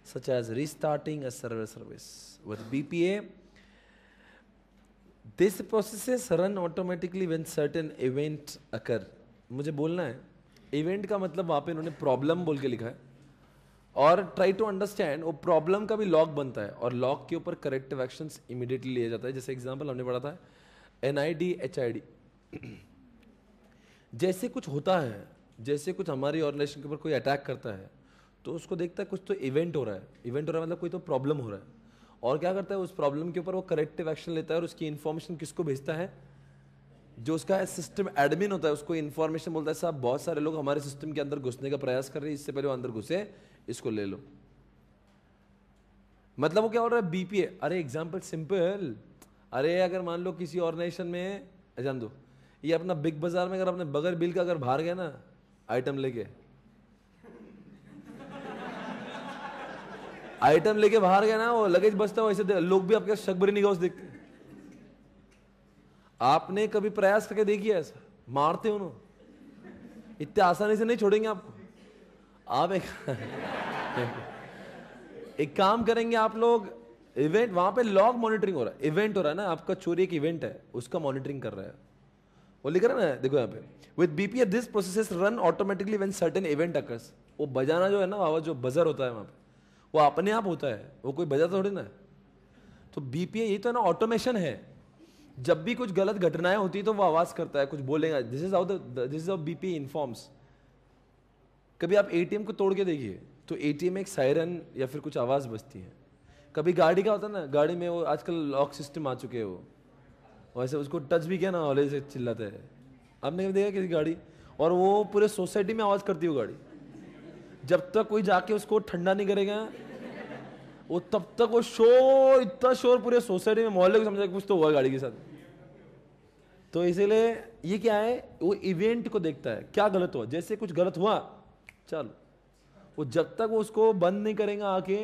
such as restarting a server service. With BPA, these processes run automatically when certain event occur. मुझे बोलना है, event का मतलब वहाँ पे इन्होंने problem बोल के लिखा है, और ट्राई टू अंडरस्टैंड वो प्रॉब्लम का भी लॉग बनता है और लॉग के ऊपर करेक्टिव एक्शंस इमीडिएटली लिया जाता है। जैसे एग्जांपल हमने पढ़ा था NID HID। जैसे कुछ होता है, जैसे कुछ हमारी ऑर्गेनाइजेशन के ऊपर कोई अटैक करता है तो उसको देखता है कुछ तो इवेंट हो रहा है, इवेंट हो रहा है मतलब कोई तो प्रॉब्लम हो रहा है, और क्या करता है उस प्रॉब्लम के ऊपर वो करेक्टिव एक्शन लेता है और उसकी इन्फॉर्मेशन किसको भेजता है? जो उसका सिस्टम एडमिन होता है उसको इन्फॉर्मेशन बोलता है, साहब बहुत सारे लोग हमारे सिस्टम के अंदर घुसने का प्रयास कर रहे हैं, इससे पहले वो अंदर घुसे इसको ले लो। मतलब वो क्या हो रहा है? BPA। अरे एग्जांपल सिंपल, अरे अगर मान लो किसी ऑर्गेनाइजेशन में, जान दो ये अपना बिग बाजार में अगर अपने बगैर बिल का अगर बाहर गया ना आइटम लेके बाहर गया ना, वो लगेज बचता हो, ऐसे लोग भी आपके शक भरी निगाहों से देखते। आपने कभी प्रयास करके देखिए ऐसा? मारते हो ना, इतने आसानी से नहीं छोड़ेंगे आपको। आप एक काम करेंगे, आप लोग इवेंट, वहां पे लॉग मॉनिटरिंग हो रहा है, इवेंट हो रहा है ना, आपका चोरी एक इवेंट है उसका मॉनिटरिंग कर रहा है, वो लिख रहा है ना, देखो यहाँ पे with BPA this processes run automatically when certain event occurs. वो बजाना जो है ना, आवाज जो बजर होता है वहां पे, वो अपने आप होता है, वो कोई बजाता थोड़ी ना है। तो BPA यही तो है ना, ऑटोमेशन है। जब भी कुछ गलत घटनाएं होती है तो वो आवाज करता है, कुछ बोलेगा। This is how BPA informs. कभी आप ATM को तोड़ के देखिए तो ATM में एक सायरन या फिर कुछ आवाज बजती है। कभी गाड़ी का होता है ना, गाड़ी में वो आजकल लॉक सिस्टम आ चुके हैं, वो वैसे उसको टच भी किया ना हौले से चिल्लाते हैं। आपने कभी देखा किसी गाड़ी? और वो पूरे सोसाइटी में आवाज करती है वो गाड़ी। जब तक कोई जाके उसको ठंडा नहीं करेगा वो, तब तक वो शोर, इतना शोर पूरे सोसाइटी में, मोहल्ले को समझा कुछ तो हुआ गाड़ी के साथ। तो इसीलिए ये क्या है, वो इवेंट को देखता है, क्या गलत हुआ। जैसे कुछ गलत हुआ, चलो वो जब तक वो उसको बंद नहीं करेगा आके,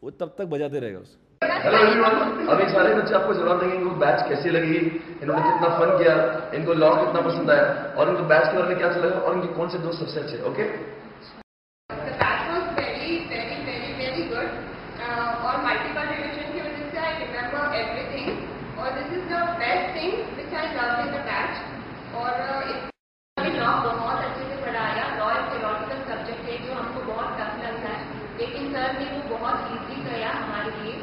वो तब तक बजाते रहेगा उसको। हेलो एवरीवन, अभी सारे बच्चे आपको जवाब देंगे इनको बैच कैसी लगी, इन्होंने कितना फन किया, इनको लॉ कितना पसंद आया, और इनको बैच के बारे में क्या चला और इनके कौन से दोस्त सबसे अच्छे। ओके, और मल्टीपल रिविजन की वजह से आई रिमेंबर एवरीथिंग, और this is the best thing which I love in the batch. और लॉ बहुत अच्छे से पढ़ाया। लॉ एक थियोलॉजिकल सब्जेक्ट है जो हमको बहुत टफ लगता है, लेकिन सर ने वो बहुत ईजी किया हमारे लिए।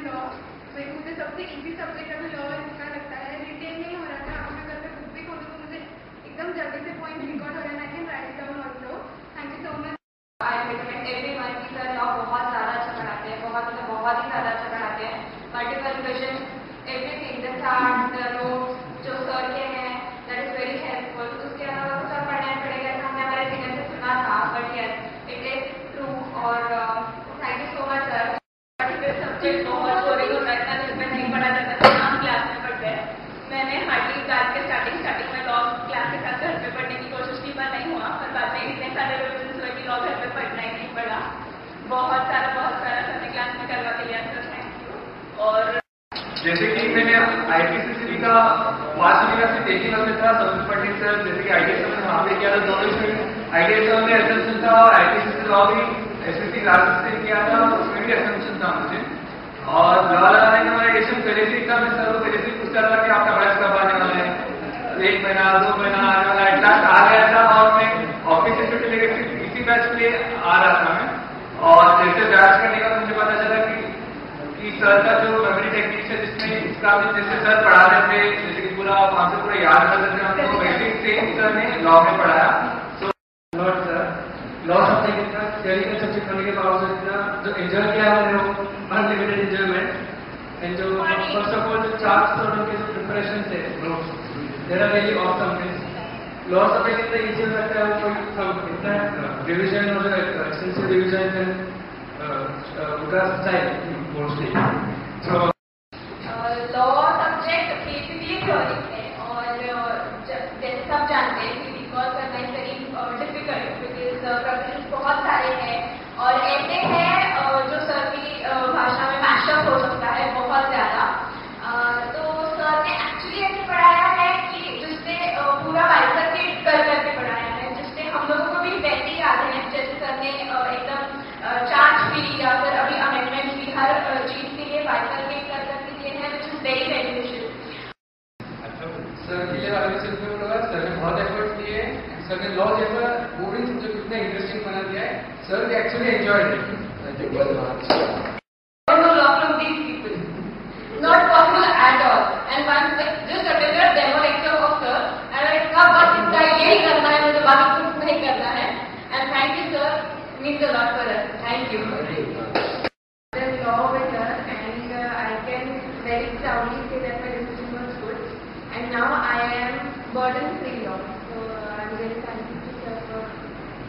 लॉ तो मुझे सबसे ईजी सब्जेक्ट अभी लॉ इसका लगता है। रिटेन नहीं हो रहा था, अब मैं घर पे बुक भी खोलूँ तो मुझे एकदम जल्दी से पॉइंट रिकॉर्ड हो रहा है, I can write down also. Thank you so much. I recommend everyone की सर लॉ बहुत ज़्यादा अच्छा पढ़ाते हैं, बहुत ही ज़्यादा अच्छा पढ़ाते हैं। Multiple revision, everything, the chart, the notes जो सर के हैं, दैट इज वेरी हेल्पफुल। उसके अलावा कुछ और पढ़ना पड़ेगा, हमने हमारे सीनियर से सुना था, but yes it is true. और thank you so much sir. Subject बहुत बोरिंग होता है, इतना घर में नहीं पढ़ा जाता था, हम क्लास में पढ़ते हैं। मैंने हार्डली क्लास के स्टार्टिंग में लॉ क्लास के साथ घर पे पढ़ने की कोशिश की, पर नहीं हुआ। पर बाद में इतने सारे रिविजन हुए कि लॉ घर पे पढ़ना ही नहीं पड़ा। बहुत सारा सबने क्लास में करवा के लिया सर, थैंक यू। और जैसे कि मैंने ITCCB का 5 महीना से देखी में था, संतोष पंडित सर, जैसे कि ITSM में वहाँ पे किया था, दोनों इसमें ITSM में एसेंशन था और ITCC लॉ भी SSC क्लासेस से किया था, उसमें भी एसेंशन था मुझे। और लॉ लगाने का मेरा एसेंशन पहले से था, मैं सर को पहले से पूछ रहा था कि आपका बैच कब आने वाला है, 1 महीना 2 महीना आने वाला है। क्लास आ गया था और मैं ऑफिस से छुट्टी लेकर इसी बैच के लिए आ रहा था मैं। और जैसे बैच करने का मुझे पता चला कि सर का जो मेमोरी टेक्निक्स है, जिसमें इसका जैसे सर पढ़ाते थे, जैसे कि पूरा कॉन्सेप्ट पूरा याद करते थे हमको, वैसे सेम सर ने लॉ में पढ़ाया। So not sir, law subject इतना थियोरिकल सब्जेक्ट होने के बावजूद इतना जो एंजॉय किया है वो अनलिमिटेड एंजॉयमेंट एंड जो starts sort of his preparation notes. They are really awesome. Lots of it is the easier that some revision or extensive revision and Buddha's style mostly. So law subject basically theory है और जैसे सब जानते हैं कि रिकॉल करना is very difficult because provisions बहुत सारे हैं और ऐसे हैं जो सर की भाषा में मैशअप हो सकता है बहुत ज्यादा। तो सर ने एक्चुअली ऐसे पढ़ाया है कि जिससे पूरा बाइफरकेट कर करके पढ़ाया है, जिससे हम लोगों को भी वैसे याद है जैसे सर ने एकदम चार्ज भी या फिर अभी अमेंडमेंट भी हर चीज के लिए बाइफरकेट कर करके दिए हैं, which is very beneficial. Sir के बारे में सिर्फ बोला, सर ने बहुत एफर्ट किए, सर ने लॉ जैसा बोरिंग सब्जेक्ट कितना इंटरेस्टिंग बना दिया है, सर ने actually enjoyed it. Thank you very much. No law from these people, not possible at all. And once just attended a demo lecture of sir, and like कब बस इसका यही करना है, मुझे बाकी कुछ नहीं करना है। And thank you sir, means a lot for us. Thank you. There's law with her, and I can very proudly say that my decision was good. And now I am burden-free law. So I'm very thankful to sir for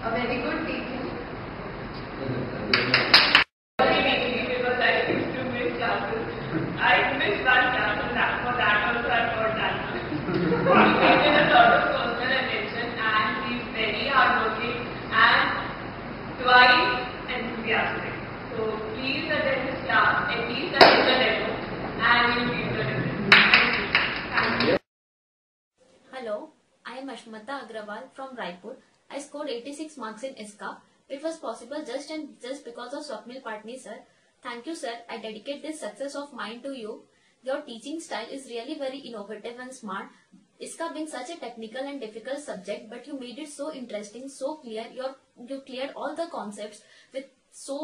a very good teaching. I missed one class and for that also I got done. He needed a lot of personal attention and he's very hardworking and twice enthusiastic. So please attend his class, at least attend the demo and you'll feel the difference. Thank you. Hello, I am Ashmata Agrawal from Raipur. I scored 86 marks in ISCA. It was possible just because of Swapnil Patni sir. Thank you sir, I dedicate this success of mine to you. Your teaching style is really very innovative and smart. ISCA being such a technical and difficult subject, but you made it so interesting, so clear. You cleared all the concepts with so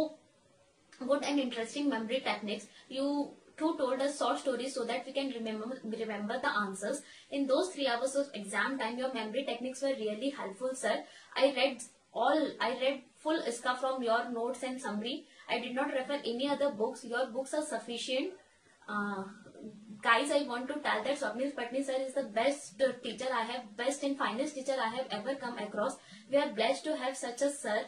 good and interesting memory techniques. You too told us short stories so that we can remember the answers. In those 3 hours of exam time, your memory techniques were really helpful sir. I read full ISCA from your notes and summary. I did not refer any other books. Your books are sufficient. Guys, I want to tell that Swapnil Patni sir is the best teacher I have, best and finest teacher I have ever come across. We are blessed to have such a sir.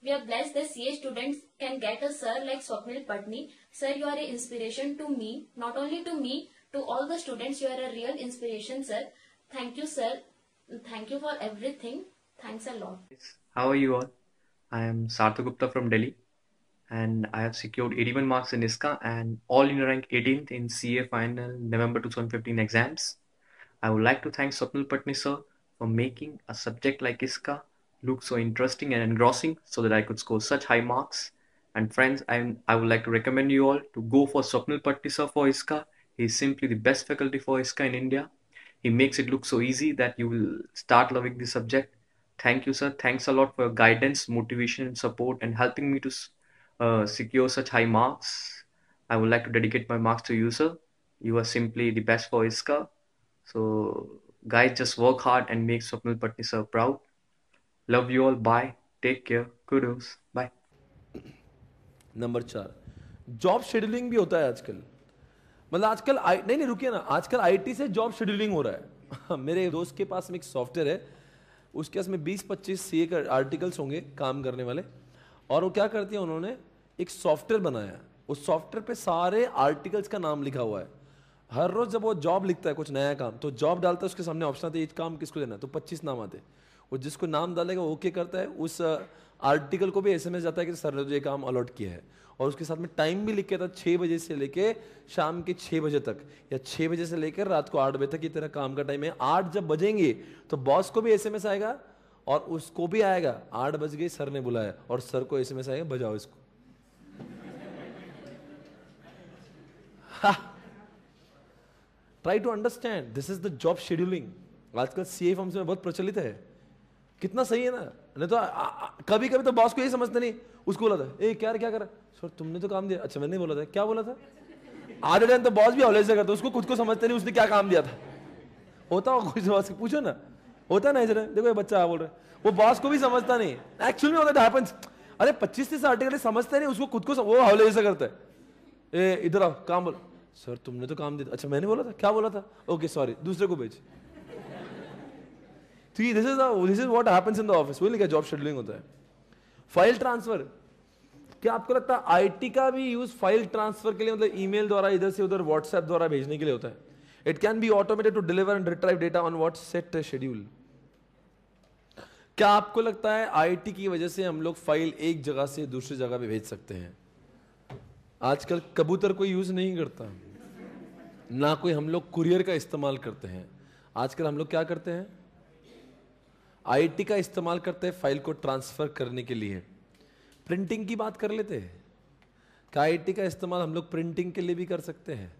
We are blessed that CA students can get a sir like Swapnil Patni. Sir, you are an inspiration to me. Not only to me, to all the students, you are a real inspiration, sir. Thank you, sir. Thank you for everything. Thanks a lot. How are you all? I am Sarthak Gupta from Delhi and I have secured 81 marks in ISCA and all in rank 18th in CA final November 2015 exams. I would like to thank Swapnil Patni sir for making a subject like ISCA look so interesting and engrossing so that I could score such high marks. And friends, I would like to recommend you all to go for Swapnil Patni sir for ISCA. He is simply the best faculty for ISCA in India. He makes it look so easy that you will start loving the subject. Thank you sir. Thanks a lot for your guidance, motivation and support and helping me to secure such high marks. I would like to dedicate my marks to you sir. You are simply the best for ISCA. So guys, just work hard and make Swapnil Patni sir proud. Love you all. Bye. Take care. Kudos. Bye. Number 4, job scheduling भी होता है आजकल। मतलब आजकल नहीं रुकिए ना, आजकल आईटी से जॉब शेड्यूलिंग हो रहा है। मेरे दोस्त के पास में एक सॉफ्टवेयर है, उसके पास में 20-25 सीए का आर्टिकल्स होंगे काम करने वाले, और वो क्या करती है, उन्होंने एक सॉफ्टवेयर बनाया, उस सॉफ्टवेयर पे सारे आर्टिकल्स का नाम लिखा हुआ है। हर रोज जब वो जॉब लिखता है कुछ नया काम, तो जॉब डालता है, उसके सामने ऑप्शन आते हैं, ये काम किसको देना है, तो 25 नाम आते हैं। वो जिसको नाम डालेगा वो ओके करता है, उस आर्टिकल को भी एसएमएस जाता है कि सर ने जो ये काम अलॉट किया है, और उसके साथ में टाइम भी लिख के था, 6 बजे से लेके शाम के 6 बजे तक, या 6 बजे से लेकर रात को 8 बजे तक ये तेरा काम का टाइम है। 8 जब बजेंगे तो बॉस को भी एसएमएस आएगा और उसको भी आएगा 8 बज गए सर ने बुलाया, और सर को एसएमएस आएगा बजाओ इसको। Try to understand, this is the job scheduling. आजकल सीए फर्म्स में बहुत प्रचलित है, कितना सही है ना। नहीं तो कभी कभी तो बॉस को ये समझते नहीं, उसको बोला था ए क्या कर, सर तुमने तो काम दिया, अच्छा मैंने बोला था, क्या बोला था। आधे टाइम तो बॉस भी हौले से करता, उसको खुद को समझते नहीं उसने क्या काम दिया था। होता हो कुछ बॉस पूछो ना, होता ना, इधर देखो ये बच्चा बोल रहा है, वो बॉस को भी समझता नहीं, एक्चुअल में होता है। अरे 25-30 आर्टिकल समझते नहीं, उसको खुद को वो हौले से करता है। ए इधर आओ काम बोल, सर तुमने तो काम दिया, अच्छा मैंने बोला था, क्या बोला था, ओके सॉरी, दूसरे को भेज। तो this is what happens in the office. वही लिखा जॉब शेड्यूलिंग होता है। फाइल ट्रांसफर, क्या आपको लगता है आईटी का भी यूज फाइल ट्रांसफर के लिए, मतलब ईमेल द्वारा इधर से उधर व्हाट्सएप द्वारा भेजने के लिए होता है? It can be automated to deliver and retrieve data on what set schedule. क्या आपको लगता है आईटी की वजह से हम लोग फाइल एक जगह से दूसरी जगह पे भेज सकते हैं? आजकल कबूतर कोई यूज नहीं करता, ना कोई हम लोग कुरियर का इस्तेमाल करते हैं। आजकल हम लोग क्या करते हैं, आईटी का इस्तेमाल करते हैं फाइल को ट्रांसफर करने के लिए। प्रिंटिंग की बात कर लेते हैं, क्या आईटी का इस्तेमाल हम लोग प्रिंटिंग के लिए भी कर सकते हैं?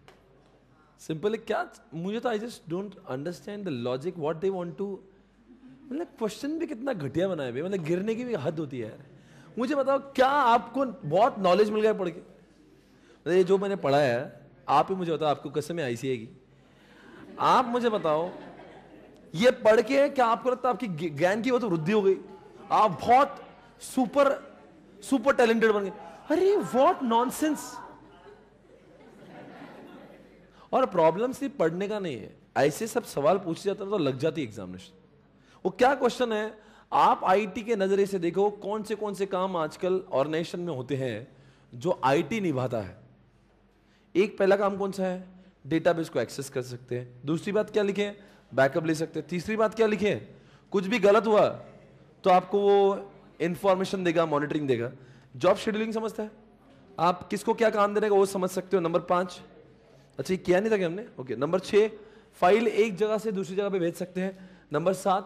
सिंपल क्या, मुझे तो I just don't understand the logic what they want to. मतलब क्वेश्चन भी कितना घटिया बनाए हुए, मतलब गिरने की भी हद होती है यार। मुझे बताओ, क्या आपको बहुत नॉलेज मिल गया पढ़ के? ये जो मैंने पढ़ा है, आप ही मुझे बताओ, आपको कसम आईसीए की, आप मुझे बताओ, ये पढ़ के क्या आपको लगता है आपकी ज्ञान की वो तो वृद्धि हो गई, आप बहुत सुपर टैलेंटेड बन गए? अरे व्हाट नॉनसेंस। और प्रॉब्लम सिर्फ पढ़ने का नहीं है, ऐसे सब सवाल पूछे जाते हैं तो लग जाती है एग्जामिनेशन। वो क्या क्वेश्चन है, आप आईटी के नजरिए से देखो कौन से काम आजकल ऑर्गेनाइजेशन में होते हैं जो आईटी निभाता है। एक पहला काम कौन सा है, डेटाबेस को एक्सेस कर सकते हैं। दूसरी बात क्या लिखे, बैकअप ले सकते हैं। तीसरी बात क्या लिखे, कुछ भी गलत हुआ तो आपको वो इंफॉर्मेशन देगा, मॉनिटरिंग देगा। जॉब शेड्यूलिंग समझता है, आप किसको क्या काम देने का वो समझ सकते हो। नंबर 5, अच्छा ये किया नहीं था क्या हमने, ओके। नंबर 6, फाइल एक जगह से दूसरी जगह पे भेज सकते हैं। नंबर 7,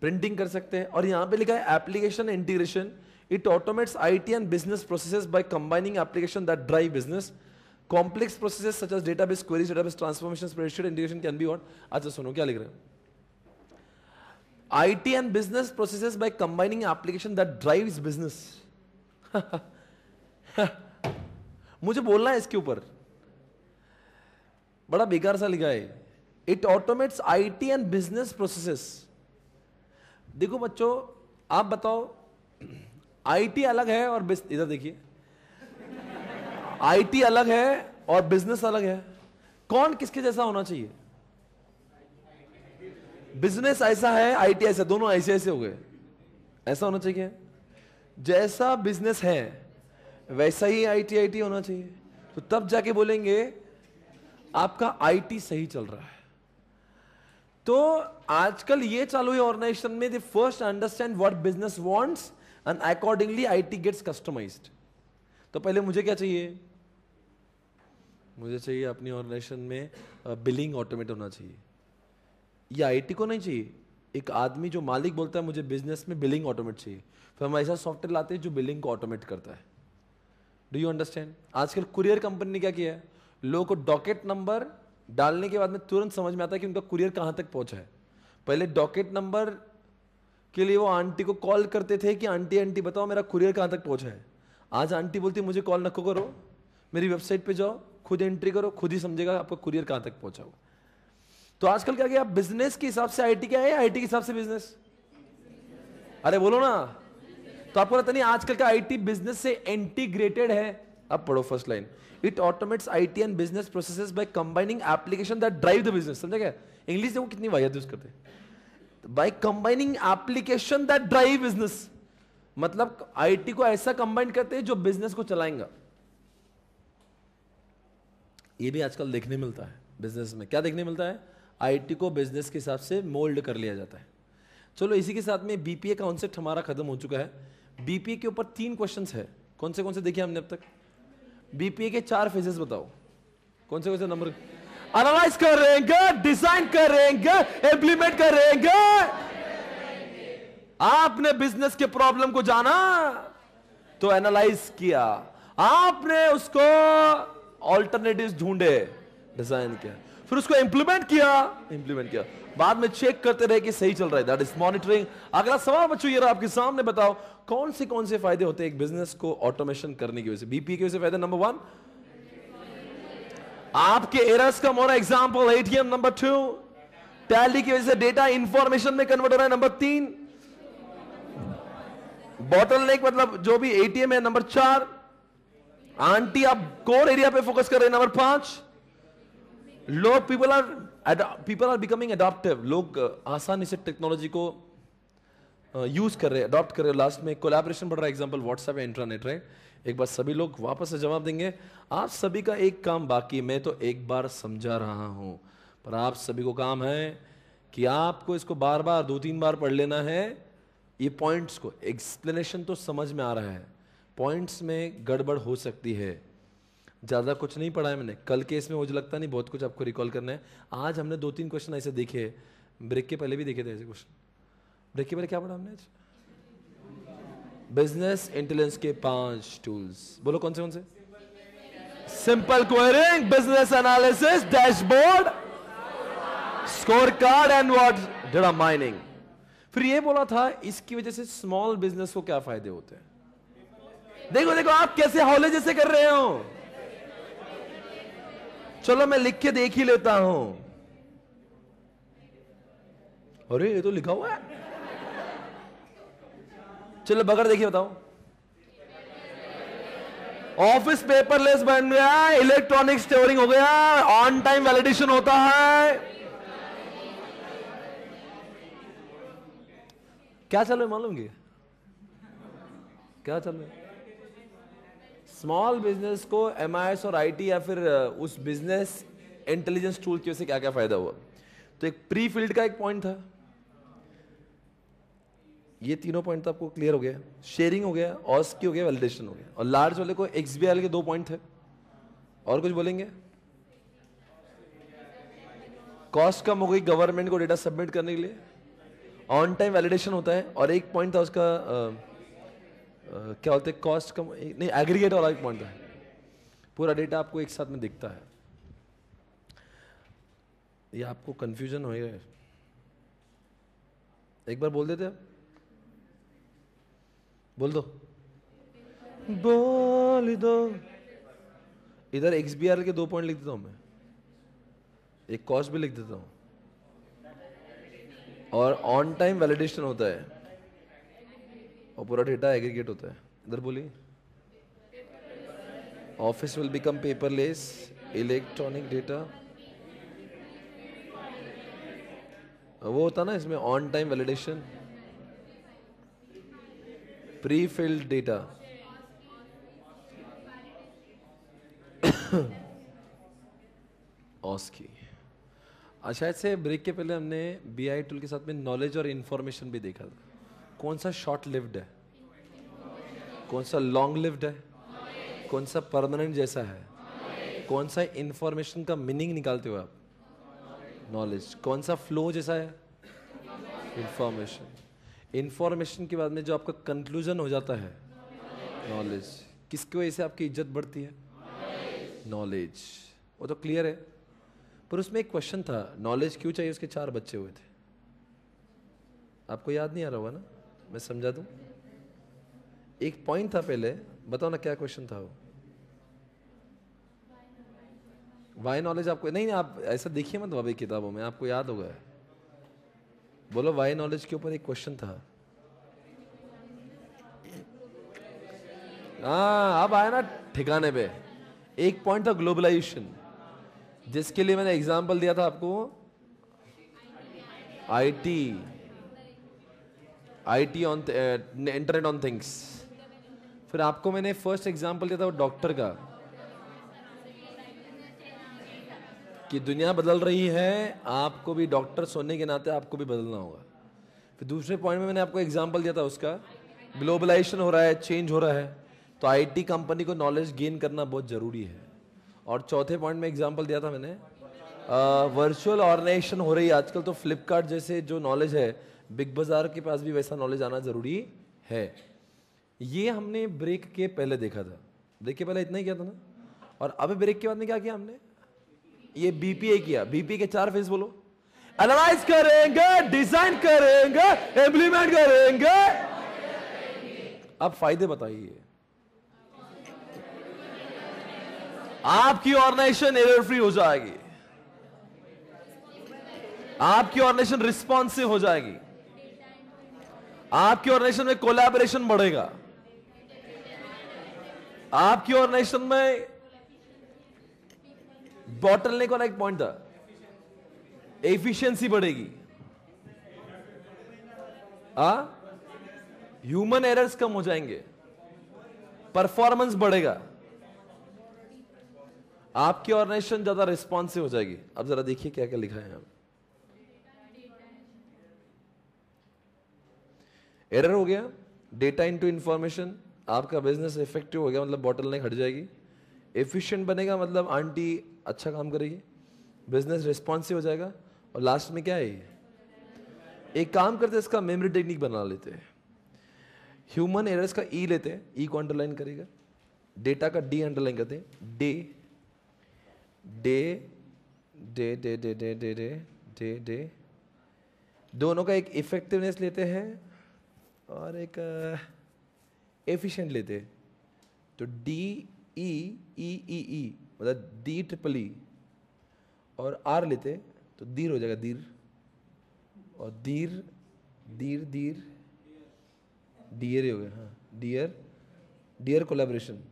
प्रिंटिंग कर सकते हैं। और यहां पे लिखा है application integration, it automates IT and business processes by combining application that drive business complex processes such as database queries, database transformation, spreadsheet integration can be what. अच्छा सुनो क्या लिख रहे हैं, IT and business processes by combining application that drives business. मुझे बोलना है इसके ऊपर, बड़ा बेकार सा लिखा है, it automates IT and business processes. देखो बच्चों, आप बताओ, आईटी अलग है और इधर देखिए, आईटी अलग है और बिजनेस अलग है। कौन किसके जैसा होना चाहिए? बिजनेस ऐसा है, आईटी ऐसा, दोनों ऐसे ऐसे हो गए। ऐसा होना चाहिए, जैसा बिजनेस है वैसा ही आईटी होना चाहिए, तो तब जाके बोलेंगे आपका आईटी सही चल रहा है। तो आजकल ये चालू है ऑर्गेनाइजेशन में, they first understand what business wants and accordingly IT gets customised. तो पहले मुझे क्या चाहिए, मुझे चाहिए अपनी ऑर्गेनाइजेशन में बिलिंग ऑटोमेट होना चाहिए। ये आईटी को नहीं चाहिए, एक आदमी जो मालिक बोलता है मुझे बिजनेस में बिलिंग ऑटोमेट चाहिए, फिर हम ऐसा सॉफ्टवेयर लाते हैं जो बिलिंग को ऑटोमेट करता है। Do you understand? आजकल कुरियर कंपनी ने क्या किया है, लोगों को डॉकेट नंबर डालने के बाद में तुरंत समझ में आता है कि उनका कुरियर कहां तक पहुंचा है। पहले डॉकेट नंबर के लिए वो आंटी को कॉल करते थे कि आंटी आंटी बताओ मेरा कुरियर कहां तक पहुंचा है। आज आंटी बोलती मुझे कॉल नको करो, मेरी वेबसाइट पे जाओ, खुद एंट्री करो, खुद ही समझेगा आपका कुरियर कहां तक पहुंचा होगा। तो आजकल क्या किया, बिजनेस के हिसाब से आईटी क्या है, आईटी के हिसाब से बिजनेस? अरे बोलो ना। तो आपको पता नहीं आजकल का आईटी बिजनेस से इंटीग्रेटेड है। अब पढ़ो first line, it automates IT and business processes by combining application that drive the business. समझा क्या? इंग्लिश देखो कितनी वाहियात यूज करते हैं। Bye combining application that drive business, मतलब आईटी को ऐसा कंबाइन करते हैं जो बिजनेस को चलाएगा। ये भी आजकल देखने मिलता है बिजनेस में। क्या देखने मिलता है, आईटी को बिजनेस के हिसाब से मोल्ड कर लिया जाता है। चलो इसी के साथ में बीपीए कॉन्सेप्ट हमारा खत्म हो चुका है। बीपीए के ऊपर 3 क्वेश्चंस है। कौन से देखे हमने अब तक? बीपीए के 4 फेजेस बताओ, कौन से नंबर? एनालाइज करेंगे, डिजाइन करेंगे, इंप्लीमेंट करेंगे। आपने बिजनेस के प्रॉब्लम को जाना तो एनालाइज किया, आपने उसको ऑल्टरनेटिव्स ढूंढे, डिजाइन किया, फिर उसको इंप्लीमेंट किया, बाद में चेक करते रहे कि सही चल रहा है। That is monitoring. अगला सवाल बच्चों ये रहा आपके सामने, बताओ कौन से फायदे होते हैं एक बिजनेस को ऑटोमेशन करने की वजह से? बीपीए की वजह से फायदा नंबर 1, आपके एरर्स कम हो रहा है, एग्जांपल एटीएम। नंबर 2, टैली की वजह से डेटा इंफॉर्मेशन में कन्वर्ट हो रहा है। नंबर 3, बॉटलनेक मतलब जो भी एटीएम है। नंबर 4, आंटी आप कोर एरिया पे फोकस कर रहे हैं। नंबर 5, लोग पीपल आर बिकमिंग अडॉप्टिव। लोग आसानी से टेक्नोलॉजी को यूज कर रहे हैं, अडॉप्ट कर रहे हैं। लास्ट में कोलैबोरेशन बढ़ रहा है, एग्जांपल व्हाट्सएप या इंटरनेट, राइट। एक बार सभी लोग वापस से जवाब देंगे। आप सभी का एक काम बाकी, मैं तो एक बार समझा रहा हूं, पर आप सभी को काम है कि आपको इसको बार बार 2-3 बार पढ़ लेना है। ये पॉइंट्स को, एक्सप्लेनेशन तो समझ में आ रहा है, पॉइंट्स में गड़बड़ हो सकती है। ज़्यादा कुछ नहीं पढ़ा है मैंने, कल के इसमें मुझे लगता नहीं बहुत कुछ आपको रिकॉल करना है। आज हमने 2-3 क्वेश्चन ऐसे देखे, ब्रेक के पहले भी देखे थे ऐसे क्वेश्चन। ब्रेक के पहले क्या पढ़ा हमने आज? बिजनेस इंटेलिजेंस के 5 टूल्स, बोलो कौन से? Simple quarrying, business analysis, dashboard, score card and what data mining. फिर ये बोला था इसकी वजह से स्मॉल बिजनेस को क्या फायदे होते हैं। देखो देखो आप कैसे हौले जैसे कर रहे हो। चलो मैं लिख के देख ही लेता हूं। अरे ये तो लिखा हुआ है। चलो बगैर देखिए बताओ। ऑफिस पेपरलेस बन गया, इलेक्ट्रॉनिक स्टोरिंग हो गया, ऑन टाइम वैलिडेशन होता है। क्या चल रहा है मालूम? क्या चल रहा है? स्मॉल बिजनेस को एमआईएस और आईटी या फिर उस बिजनेस इंटेलिजेंस टूल की वजह से क्या क्या फायदा हुआ। तो एक प्री फिल्ड का एक पॉइंट था, ये तीनों पॉइंट तो आपको क्लियर हो गया। शेयरिंग हो गया, ऑस्की हो गया, वैलिडेशन हो गया। और लार्ज वाले को एक्सबीआईएल के 2 पॉइंट थे। और कुछ बोलेंगे? कॉस्ट कम हो गई गवर्नमेंट को डेटा सबमिट करने के लिए, ऑन टाइम वैलिडेशन होता है। और एक पॉइंट था उसका क्या बोलते हैं, कॉस्ट कम नहीं, एग्रीगेट वाला एक पॉइंट था। पूरा डेटा आपको एक साथ में दिखता है। ये आपको कंफ्यूजन हो गया, एक बार बोल देते आप, बोल दो, बोल दो। इधर एक्सबीआर के 2 पॉइंट लिख देता हूं मैं, एक कॉस्ट भी लिख देता हूं, और ऑन टाइम वैलिडेशन होता है, और पूरा डेटा एग्रीगेट होता है। इधर बोलिए, office will become paperless, electronic data, वो होता ना इसमें on time validation, pre filled data. ऑस्की। शायद से ब्रेक के पहले हमने बीआई टूल के साथ में नॉलेज और इंफॉर्मेशन भी देखा था। कौन सा शॉर्ट लिव्ड है, कौन सा लॉन्ग लिव्ड है, कौन सा परमानेंट जैसा है, कौन सा इंफॉर्मेशन का मीनिंग निकालते हो आप, नॉलेज, कौन सा फ्लो जैसा है, इंफॉर्मेशन। इंफॉर्मेशन के बाद में जो आपका कंक्लूजन हो जाता है, नॉलेज। किसकी वजह से आपकी इज्जत बढ़ती है? नॉलेज। वो तो क्लियर है, पर उसमें एक क्वेश्चन था, नॉलेज क्यों चाहिए, उसके 4 बच्चे हुए थे। आपको याद नहीं आ रहा होगा ना, मैं समझा दूं। एक पॉइंट था पहले, बताओ ना क्या क्वेश्चन था वो। वाई नॉलेज आपको नहीं, आप ऐसा देखिए मत बाबा किताबों में, आपको याद होगा। बोलो, वाई नॉलेज के ऊपर एक क्वेश्चन था। हाँ अब आया ना ठिकाने पे। एक पॉइंट था ग्लोबलाइजेशन, जिसके लिए मैंने एग्जांपल दिया था आपको, IT on internet on things. फिर आपको मैंने फर्स्ट एग्जांपल दिया था वो डॉक्टर का, कि दुनिया बदल रही है, आपको भी डॉक्टर होने के नाते आपको भी बदलना होगा। फिर दूसरे पॉइंट में मैंने आपको एग्जांपल दिया था उसका, ग्लोबलाइजेशन हो रहा है, चेंज हो रहा है, तो आईटी कंपनी को नॉलेज गेन करना बहुत जरूरी है। और चौथे पॉइंट में एग्जांपल दिया था मैंने, वर्चुअल ऑर्गेनाइजेशन हो रही है आजकल, तो फ्लिपकार्ट जैसे जो नॉलेज है, बिग बाजार के पास भी वैसा नॉलेज आना जरूरी है। ये हमने ब्रेक के पहले देखा था। ब्रेक के पहले इतना ही किया था ना, और अब ब्रेक के बाद में क्या किया हमने, ये बीपीए किया। बीपीए के 4 फेज बोलो, एनालाइज करेंगे, डिजाइन करेंगे, इंप्लीमेंट करेंगे। अब फायदे बताइए। आपकी ऑर्गेनाइजेशन एरर फ्री हो जाएगी, आपकी ऑर्गेनाइजेशन रिस्पॉन्सिव हो जाएगी, आपकी ऑर्गेनाइजेशन में कोलैबोरेशन बढ़ेगा, आपकी ऑर्गेनाइजेशन में बॉटलनेक वाला एक पॉइंट था, एफिशिएंसी बढ़ेगी, ह्यूमन एरर्स कम हो जाएंगे, परफॉर्मेंस बढ़ेगा, आपकी ऑर्गेनाइजेशन ज्यादा रिस्पॉन्सिव हो जाएगी। अब जरा देखिए क्या क्या लिखा है यहां। एरर हो गया, डेटा इनटू इंफॉर्मेशन, आपका बिजनेस इफेक्टिव हो गया, मतलब बॉटलनेक हट जाएगी। एफिशिएंट बनेगा, मतलब आंटी अच्छा काम करेगी, बिजनेस रिस्पॉन्सिव हो जाएगा। और लास्ट में क्या है, एक काम करते हैं, इसका मेमोरी टेक्निक बना लेते हैं। ह्यूमन एरर्स का ई लेते हैं, ई को अंडरलाइन करेगा, डेटा का डी अंडरलाइन करते हैं, day day day day day day day day day day दोनों का एक इफेक्टिवनेस लेते हैं और एक एफिशिएंट लेते हैं। तो डी ई ई ई ई मतलब डी ट्रिपल ई और आर लेते हैं तो दीर हो जाएगा, दीर, और दीर दीर दीर डियर ही हो गया। हाँ, dear dear collaboration,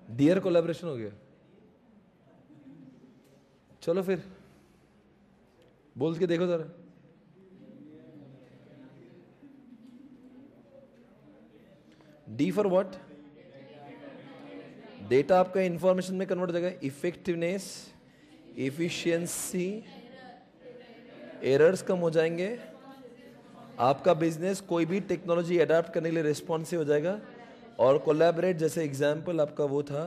dear collaboration हो गया। चलो फिर बोल के देखो जरा, डी फॉर व्हाट, डेटा आपका इंफॉर्मेशन में कन्वर्ट हो जाएगा, इफेक्टिवनेस, एफिशिएंसी, एरर्स कम हो जाएंगे, आपका बिजनेस कोई भी टेक्नोलॉजी अडाप्ट करने के लिए रिस्पॉन्सिव हो जाएगा, और कोलैबोरेट, जैसे एग्जांपल आपका वो था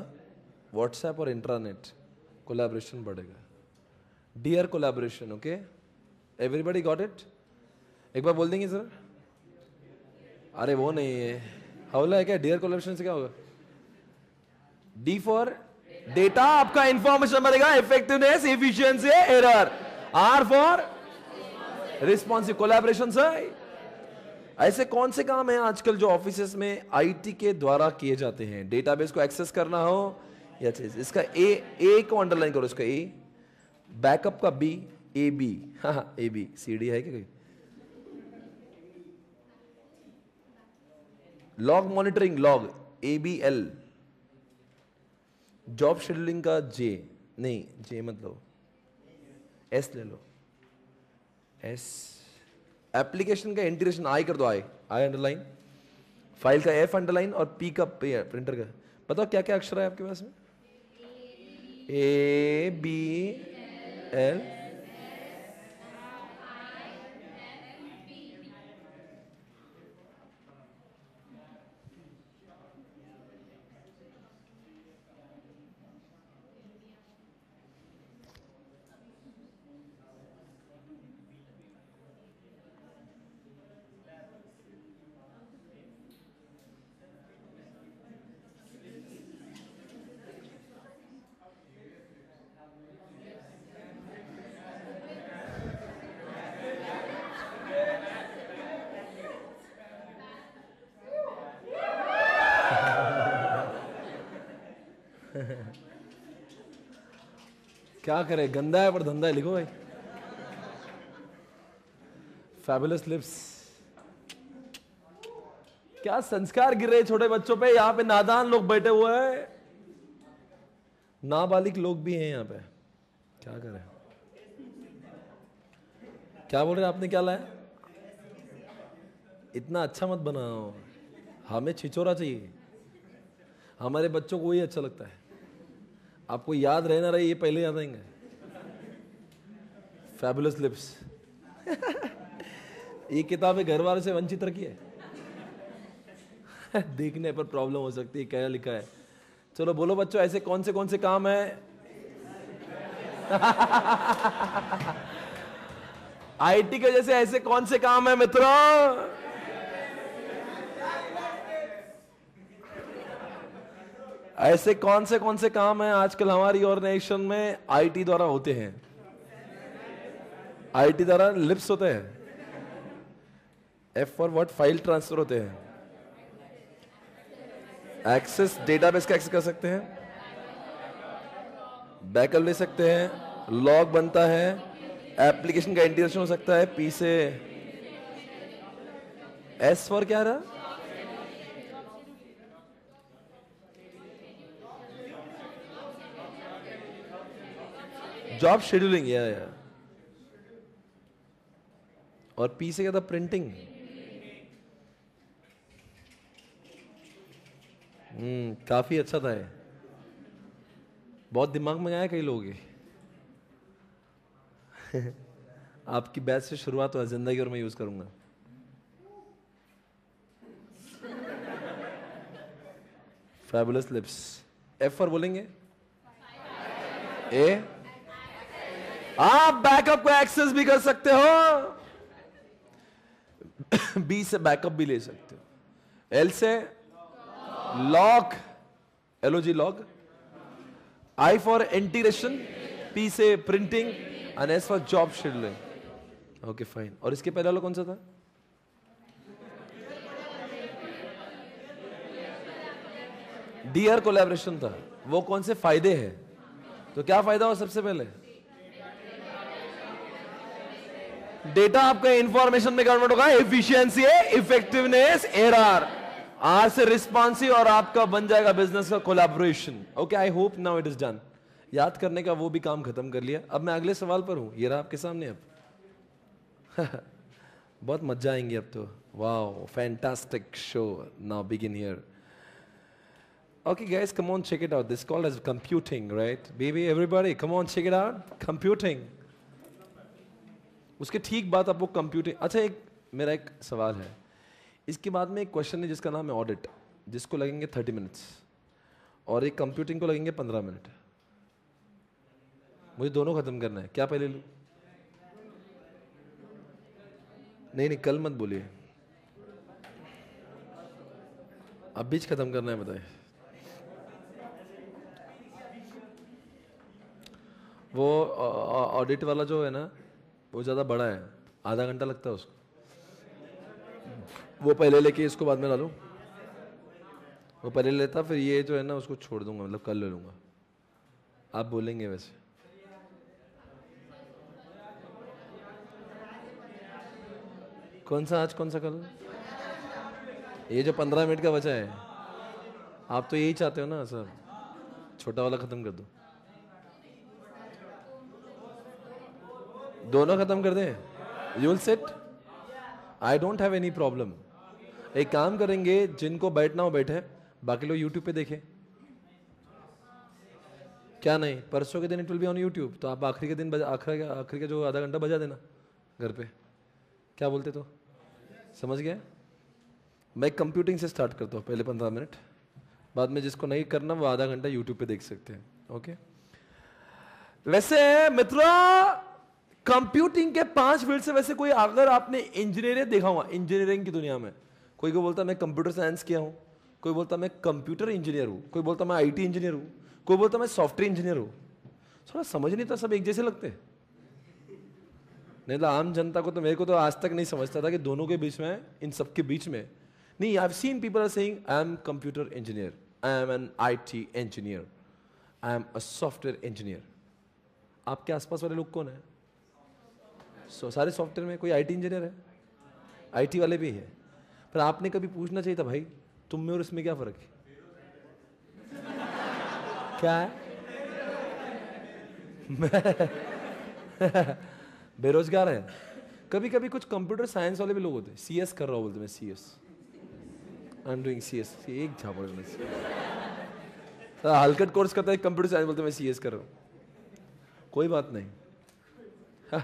व्हाट्सएप और इंट्रानेट, कोलैबोरेशन बढ़ेगा, dear collaboration. Okay, everybody got it? एक बार बोल देंगे सर? अरे वो नहीं है, हवला है क्या? डियर कोलैबोरेशन से क्या होगा? डी फॉर डेटा, आपका इंफॉर्मेशन बढ़ेगा, effectiveness, efficiency, error. R for responsive, collaboration. Sir ऐसे कौन से काम हैं आजकल जो ऑफिसेस में आईटी के द्वारा किए जाते हैं? डेटाबेस को एक्सेस करना हो या चीज, इसका ए को अंडरलाइन करो, इसका ए, बैकअप का बी, ए बी, हाँ ए बी, सी डी है क्या कोई? Log monitoring, log, A B L, job scheduling का जे, नहीं जे मत लो, एस ले लो, एस, एप्लीकेशन का इंटीग्रेशन आई कर दो, आई अंडरलाइन, फाइल का एफ अंडरलाइन, और पी का प्रिंटर का। बताओ क्या क्या अक्षर है आपके पास में? ए बी एल, क्या करे, गंदा है पर धंधा है, लिखो भाई। फैबुलस लिप्स, क्या संस्कार गिर रहे छोटे बच्चों पे, यहाँ पे नादान लोग बैठे हुए हैं, नाबालिग लोग भी हैं यहाँ पे, क्या करें? क्या बोल रहे आपने, क्या लाया? इतना अच्छा मत बनाओ, हमें छिचोरा चाहिए, हमारे बच्चों को ही अच्छा लगता है। आपको याद रहे ना रहे, ये पहले याद आएंगे। फैबुलस लिप्स ये किताबें घर वालों से वंचित रखी है देखने पर प्रॉब्लम हो सकती है, क्या लिखा है। चलो बोलो बच्चों, ऐसे कौन से काम है आईटी के जैसे ऐसे कौन से काम है मित्रों? ऐसे कौन से काम है आजकल हमारी ऑर्गेनाइजेशन में आईटी द्वारा होते हैं? आईटी द्वारा लिप्स होते हैं, F for what, file transfer होते हैं, एक्सेस डेटाबेस का एक्सेस कर सकते हैं, बैकअप ले सकते हैं, लॉग बनता है, एप्लीकेशन का इंटीग्रेशन हो सकता है पी से, एस फॉर क्या रहा, जॉब शेड्यूलिंग, या और पी से क्या था, प्रिंटिंग। काफी अच्छा था ये, बहुत दिमाग में आया कई लोगों के। आपकी बैच से शुरुआत हुआ, जिंदगी और मैं यूज करूंगा। फैबुलस लिप्स, एफ पर बोलेंगे, ए, आप बैकअप को एक्सेस भी कर सकते हो, बी से बैकअप भी ले सकते हो, एल से lock, L O G log, I for integration, P से printing, and S for job scheduling. Okay fine. और इसके पहले वाला कौन सा था? डीआर कोलैबोरेशन था। वो कौन से फायदे हैं? तो क्या फायदा हो सबसे पहले? डेटा आपका इंफॉर्मेशन में कन्वर्ट होगा, एफिशिएंसी है, इफेक्टिवनेस, एरर, आर से रिस्पॉन्सिव, और आपका बन जाएगा बिजनेस का collaboration. Okay, I hope now it is done. याद करने का वो भी काम खत्म कर लिया। अब मैं अगले सवाल पर हूं, ये रहा आपके सामने अब। बहुत मजा आएंगे अब तो। Wow, fantastic show. Now begin here. Okay guys, come on, check it out. This is called as computing, right? Baby, everybody, come on, check it out. Computing. उसके ठीक बाद आपको कंप्यूटिंग। अच्छा, एक मेरा एक सवाल है, इसके बाद में एक क्वेश्चन है जिसका नाम है ऑडिट, जिसको लगेंगे 30 मिनट्स, और एक कंप्यूटिंग को लगेंगे 15 मिनट। मुझे दोनों खत्म करना है। क्या पहले लूं? नहीं, कल मत बोलिए, अब बीच खत्म करना है। बताइए। वो ऑडिट वाला जो है ना, वो ज़्यादा बड़ा है, आधा घंटा लगता है उसको। वो पहले लेके इसको बाद में डालूं? वो पहले लेता, फिर ये जो है ना उसको छोड़ दूंगा, मतलब कल ले लूंगा। आप बोलेंगे वैसे। कौन सा आज, कौन सा कल? ये जो 15 मिनट का बचा है, आप तो यही चाहते हो ना सर, छोटा वाला खत्म कर दो। दोनों खत्म कर दें? You will sit? I don't have any problem. एक काम करेंगे, जिनको बैठना हो बैठे, बाकी लोग यूट्यूब पे देखें। क्या नहीं, परसों के दिन it will be on YouTube, तो आप आखिरी के दिन आखिरी का जो आधा घंटा बजा देना घर पे। क्या बोलते? तो समझ गए? मैं कंप्यूटिंग से स्टार्ट करता हूँ, पहले 15 मिनट, बाद में जिसको नहीं करना वो आधा घंटा यूट्यूब पे देख सकते हैं। ओके। वैसे मित्रों, कंप्यूटिंग के 5 फील्ड से वैसे कोई, अगर आपने इंजीनियरिंग देखा हुआ, इंजीनियरिंग की दुनिया में कोई को बोलता मैं कंप्यूटर साइंस किया हूं, कोई बोलता मैं कंप्यूटर इंजीनियर हूं, कोई बोलता मैं आईटी इंजीनियर हूं, कोई बोलता मैं सॉफ्टवेयर इंजीनियर हूं। थोड़ा समझ नहीं था, सब एक जैसे लगते। नहीं तो आम जनता को तो, मेरे को तो आज तक नहीं समझता था कि दोनों के बीच में, इन सब के बीच में नहीं। I have seen people are saying I am computer engineer, I am an IT engineer, I am a software engineer. आपके आसपास वाले लोग कौन है? सारे सॉफ्टवेयर में कोई आईटी इंजीनियर है, आईटी वाले भी है। पर आपने कभी पूछना चाहिए था, भाई तुम में और इसमें क्या फर्क है? क्या है? बेरोजगार है। कभी कभी कुछ कंप्यूटर साइंस वाले भी लोग होते हैं, सीएस कर रहा हो, बोलते मैं CS, I am doing CS. एक झापड़ में हलकट कोर्स करता है कंप्यूटर साइंस, बोलते मैं सीएस कर रहा हूं। कोई बात नहीं।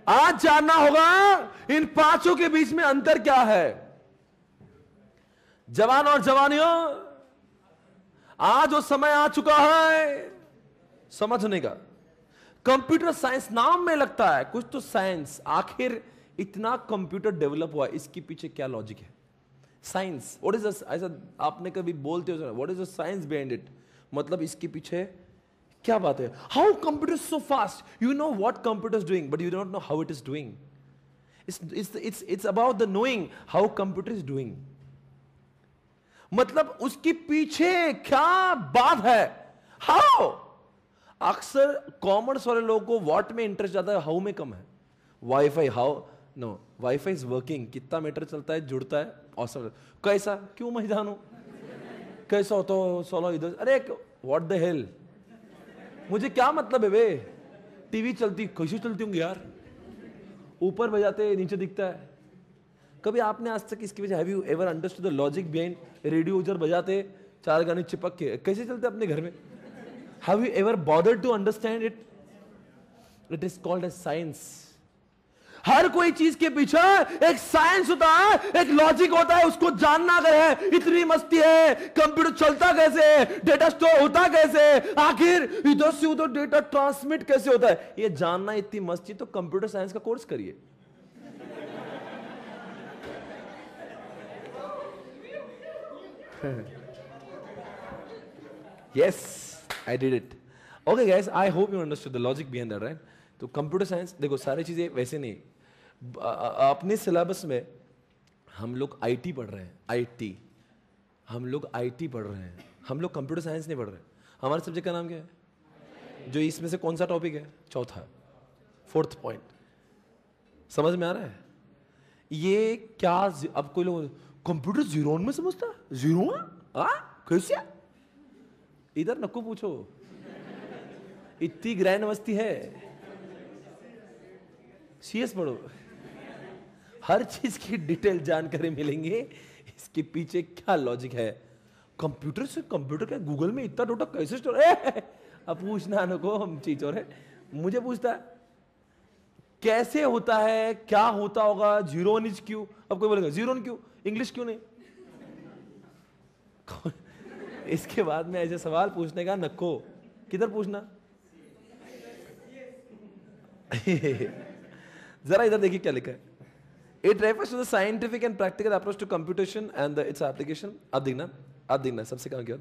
आज जानना होगा इन पांचों के बीच में अंतर क्या है। जवान और जवानियों, आज वो समय आ चुका है समझने का। कंप्यूटर साइंस नाम में लगता है कुछ तो साइंस, आखिर इतना कंप्यूटर डेवलप हुआ, इसके पीछे क्या लॉजिक है? साइंस, व्हाट इज ऐसा आपने कभी बोलते हो, what is the science behind it, मतलब इसके पीछे क्या बात है? How computer so fast, you know what computer is doing but you don't know how it is doing. It's about the knowing how computer is doing. मतलब उसके पीछे क्या बात है, हाउ। अक्सर कॉमर्स वाले लोगों को व्हाट में इंटरेस्ट ज्यादा है, हाउ में कम है. WiFi, how, no, WiFi is working, कितना मीटर चलता है, जुड़ता है, और कैसा, क्यों मैं जानू, कैसा होता हो, सोलो इधर, अरे व्हाट द हेल, मुझे क्या मतलब है बे. टीवी चलती, कैसे चलती होंगी यार, ऊपर बजाते नीचे दिखता है. कभी आपने आज तक इसकी वजह, have you ever understood the logic behind, radio उधर बजाते, 4 गाने चिपक के कैसे चलते अपने घर में? Have you ever bothered to understand it? It is called as science. हर कोई चीज के पीछे एक साइंस होता है, एक लॉजिक होता है, उसको जानना अगर है. इतनी मस्ती है, कंप्यूटर चलता कैसे, डेटा स्टोर होता कैसे, आखिर इधर से उधर डेटा ट्रांसमिट कैसे होता है, ये जानना इतनी मस्ती, तो कंप्यूटर साइंस का कोर्स करिए. Yes, I did it. Okay guys, I hope you understood the logic behind that, right? तो कंप्यूटर साइंस देखो, सारी चीजें वैसे नहीं. अपने सिलेबस में हम लोग आईटी पढ़ रहे हैं, आईटी, हम लोग आईटी पढ़ रहे हैं, हम लोग कंप्यूटर साइंस नहीं पढ़ रहे. हमारे सब्जेक्ट का नाम क्या है? जो इसमें से कौन सा टॉपिक है? चौथा, 4th पॉइंट. समझ में आ रहा है? ये क्या, अब कोई लोग कंप्यूटर जीरो में समझता है, जीरो कैसे? इधर नको पूछो, इतनी ग्रैंड मस्ती है. सीएस पढ़ो, हर चीज की डिटेल जानकारी मिलेंगे, इसके पीछे क्या लॉजिक है. कंप्यूटर से, कंप्यूटर का गूगल में इतना डाटा कैसे स्टोर है? अब पूछना नको, हम चीज और है, मुझे पूछता है कैसे होता है, क्या होता होगा, 0 1 क्यों. अब कोई बोलेगा 0 1 क्यों, इंग्लिश क्यों नहीं. इसके बाद में ऐसे सवाल पूछने का नको, किधर पूछना. जरा इधर देखिए क्या लिखा है. It refers to the scientific and practical approach to computation and its application. अब देखना सबसे कम क्या.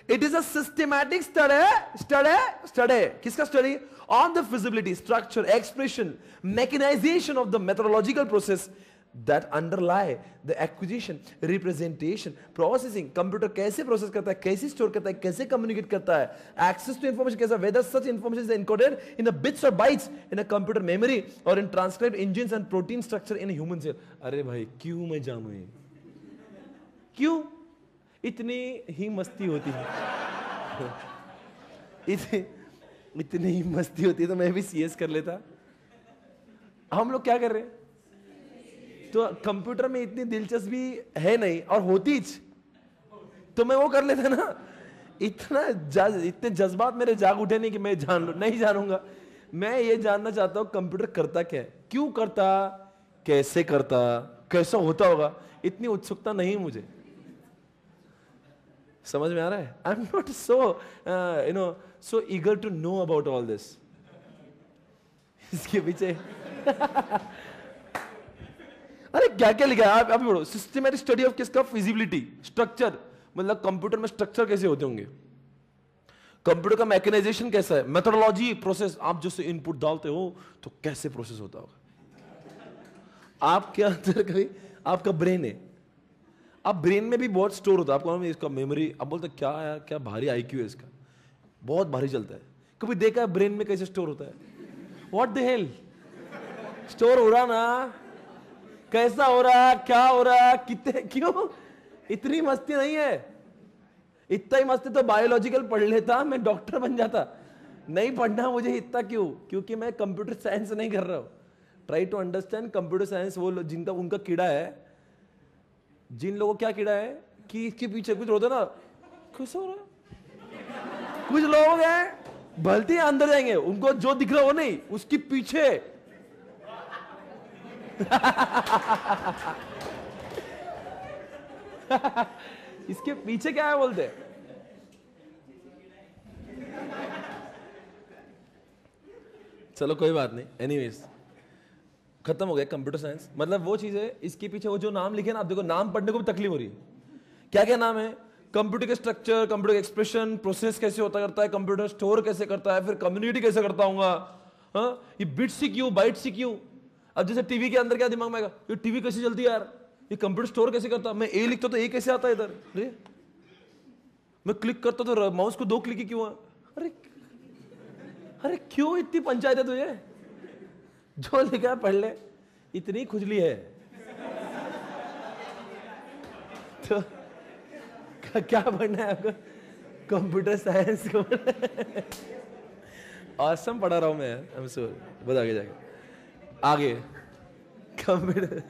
It is a systematic study. किसका study? On the feasibility, structure, expression, mechanisation of the methodological process that underlie the acquisition, representation, processing. Computer कैसे प्रोसेस करता है, कैसे स्टोर करता है, कैसे कम्युनिकेट करता है, एक्सेस टू इंफॉर्मेशन कैसा, whether such information is encoded in the bits or bytes in a computer memory or in transcribed engines and protein structure in a human cell. अरे भाई क्यों मैं जानूं ये, क्यों इतनी ही मस्ती होती है. इतनी ही मस्ती होती है तो मैं भी सीएस कर लेता. हम लोग क्या कर रहे हैं? तो कंप्यूटर में इतनी दिलचस्पी है नहीं, और होती तो मैं वो कर लेता ना. इतने जज्बात मेरे जाग उठे नहीं कि मैं नहीं जानूंगा. मैं ये जानना चाहता हूं कंप्यूटर करता क्या है, क्यों करता, कैसे करता, कैसा होता होगा. इतनी उत्सुकता नहीं मुझे. समझ में आ रहा है? I am not so eager to know about all this. इसके पीछे अरे क्या क्या लिखा है आप अभी पढ़ो. सिस्टमैटिक स्टडी ऑफ किसका? फिजिबिलिटी, स्ट्रक्चर, मतलब कंप्यूटर में स्ट्रक्चर कैसे होते होंगे, कंप्यूटर का मैकेनाइजेशन कैसा है, मेथोडोलॉजी, प्रोसेस, आप जैसे इनपुट डालते हो तो कैसे प्रोसेस होता होगा. आपके अंदर कभी आपका ब्रेन है, आप ब्रेन में भी बहुत स्टोर होता है. आपको इसका मेमोरी, आप बोलते क्या यार, क्या भारी आईक्यू है इसका, बहुत भारी चलता है. कभी देखा है ब्रेन में कैसे स्टोर होता है? व्हाट द हेल, स्टोर हो रहा ना, कैसा हो रहा, क्या हो रहा, कितने, क्यों. इतनी मस्ती नहीं है. इतना ही मस्ती तो बायोलॉजिकल पढ़ लेता, मैं डॉक्टर बन जाता. नहीं पढ़ना मुझे इतना क्यों, क्योंकि मैं कंप्यूटर साइंस नहीं कर रहा हूं. Try to understand computer science. वो जिनका उनका कीड़ा है, जिन लोगों क्या कीड़ा है कि इसके पीछे कुछ होता ना, कैसा हो रहा. कुछ लोग हैं भलती अंदर जाएंगे, उनको जो दिख रहा हो नहीं, उसके पीछे इसके पीछे क्या है बोलते. चलो कोई बात नहीं. एनीवेज खत्म हो गया कंप्यूटर साइंस. मतलब वो चीज है, इसके पीछे वो जो नाम लिखे ना, आप देखो नाम पढ़ने को भी तकलीफ हो रही है. क्या क्या नाम है? कंप्यूटर के स्ट्रक्चर, कंप्यूटर एक्सप्रेशन, प्रोसेस कैसे होता करता है, कंप्यूटर स्टोर कैसे करता है, फिर कम्युनिटी कैसे करता हूँ, ये बिट सी क्यों, बाइट सी क्यों. अब जैसे टीवी के अंदर क्या दिमाग में आएगा, ये टीवी कैसे चलती है यार, ये कंप्यूटर स्टोर कैसे करता, मैं ए लिखता तो ए कैसे आता है इधर, अरे मैं क्लिक करता तो माउस को 2 क्लिक ही क्यों है. अरे अरे क्यों इतनी पंचायत है तुझे? जो लिखा है पढ़ ले, इतनी खुजली है तो क्या पढ़ना है आपको? कंप्यूटर साइंस को ऑसम पढ़ा रहा हूं मैं, आई एम श्योर। बहुत आगे जाके आगे कंप्यूटर,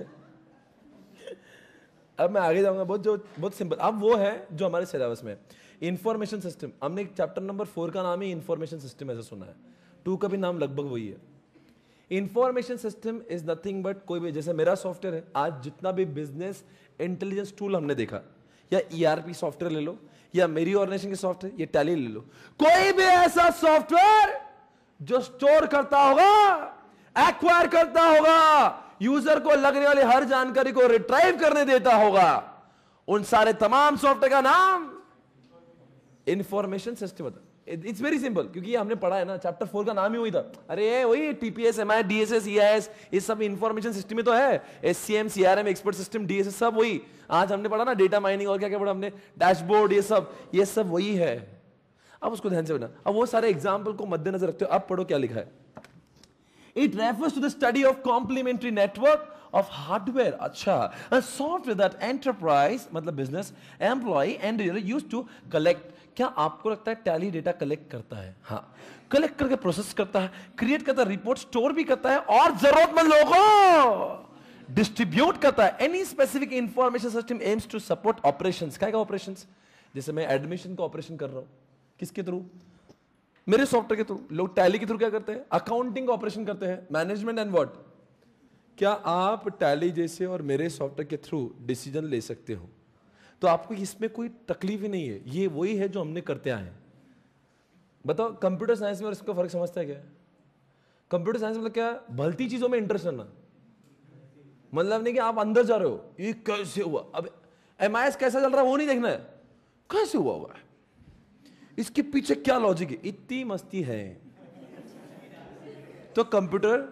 अब मैं आगे जाऊंगा। बहुत सिंपल। अब वो है जो हमारे सिलेबस में इंफॉर्मेशन सिस्टम। हमने चैप्टर नंबर 4 का नाम ही इंफॉर्मेशन सिस्टम ऐसा सुना है, 2 का भी नाम लगभग वही है। Information system is nothing but, कोई भी, जैसे मेरा सॉफ्टवेयर है, आज जितना भी बिजनेस इंटेलिजेंस टूल हमने देखा, या ईआरपी सॉफ्टवेयर ले लो, या मेरी ऑर्गेनाइजेशन के सॉफ्टवेयर, ये टैली ले लो, कोई भी ऐसा सॉफ्टवेयर जो स्टोर करता होगा, एक्वायर करता होगा, यूजर को लगने वाली हर जानकारी को रिट्राइव करने देता होगा, उन सारे तमाम सॉफ्टवेयर का नाम इंफॉर्मेशन सिस्टम होता है। इट्स वेरी सिंपल, क्योंकि ये हमने पढ़ा है ना, चैप्टर 4 का नाम ही वही था। अरे वही टीपीएस, एमआई, डीएसएस, ईआईएस, ये सब इंफॉर्मेशन सिस्टम में तो है। SCM, CRM, expert system, DSS, सब वही। आज हमने पढ़ा ना डेटा माइनिंग और क्या क्या पढ़ा हमने, डैशबोर्ड, ये सब वही है। अब उसको ध्यान से पढ़ना। अब वो सारे एग्जाम्पल को मद्देनजर रखते हो, अब पढ़ो क्या लिखा है। It refers to the study of complementary network of hardware. अच्छा, a software that enterprise मतलब business employee and used to collect. क्या आपको लगता है टैली डेटा कलेक्ट करता है? हाँ, कलेक्ट करके प्रोसेस करता है, क्रिएट करता है, रिपोर्ट स्टोर भी करता है, और जरूरतमंद लोगों को डिस्ट्रीब्यूट करता है। Any specific information system aims to support operations. क्या ऑपरेशंस? जैसे मैं एडमिशन का ऑपरेशन कर रहा हूं, किसके थ्रू? मेरे सॉफ्टवेयर के थ्रू। लोग टैली के थ्रू क्या करते हैं? अकाउंटिंग का ऑपरेशन करते हैं, मैनेजमेंट एंड व्हाट। क्या आप टैली जैसे और मेरे सॉफ्टवेयर के थ्रू डिसीजन ले सकते हो? तो आपको इसमें कोई तकलीफ ही नहीं है, ये वही है जो हमने करते आए हैं। बताओ, कंप्यूटर साइंस में और इसका फर्क समझता है क्या? कंप्यूटर साइंस मतलब क्या? भलती चीजों में इंटरेस्ट करना। मतलब नहीं कि आप अंदर जा रहे हो, ये कैसे हुआ, अब एमआईएस कैसा चल रहा है वो नहीं देखना है, कैसे हुआ है, इसके पीछे क्या लॉजिक है, इतनी मस्ती है। तो कंप्यूटर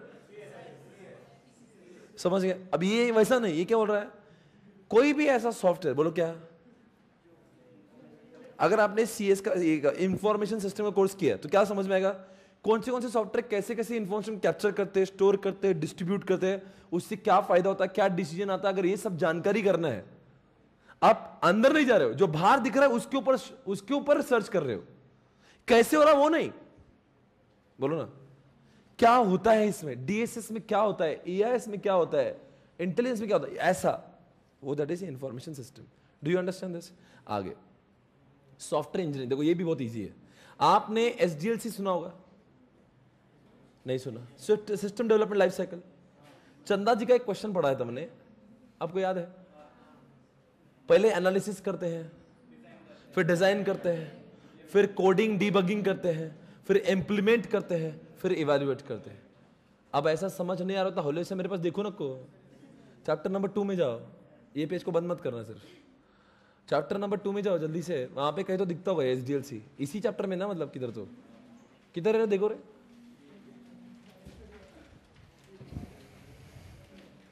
समझ गया। अब ये वैसा नहीं, ये क्या बोल रहा है? कोई भी ऐसा सॉफ्टवेयर, बोलो क्या, अगर आपने सीएस का इंफॉर्मेशन सिस्टम का कोर्स किया तो क्या समझ में आएगा? कौन से सॉफ्टवेयर कैसे कैसे इंफॉर्मेशन कैप्चर करते हैं, स्टोर करते हैं, डिस्ट्रीब्यूट करते हैं, उससे क्या फायदा होता है, क्या डिसीजन आता है। अगर ये सब जानकारी करना है, आप अंदर नहीं जा रहे हो, जो बाहर दिख रहा है उसके ऊपर सर्च कर रहे हो। कैसे हो रहा वो नहीं, बोलो ना क्या होता है इसमें, डीएसएस में क्या होता है, ईआईएस में क्या होता है, इंटेलिजेंस में क्या होता है, ऐसा वो, that is information system. Do you understand this? आगे सॉफ्टवेयर इंजीनियरिंग, देखो ये भी बहुत इजी है। आपने एसडीएलसी सुना होगा, नहीं सुना? System development life cycle. चंदा जी का एक क्वेश्चन पढ़ा है तुमने, आपको याद है? पहले एनालिसिस करते हैं, फिर डिजाइन करते हैं, फिर कोडिंग डीबगिंग करते हैं, फिर इंप्लीमेंट करते हैं, फिर इवैल्यूएट करते हैं। अब ऐसा समझ नहीं आ रहा था, होले से मेरे पास देखो ना, को चैप्टर नंबर 2 में जाओ, ये पेज को बंद मत करना, सिर्फ चैप्टर नंबर 2 में जाओ जल्दी से। वहां पे कहीं तो दिखता होगा एसडीएलसी, इसी चैप्टर में ना, मतलब किधर तो किधर है, देखो रे,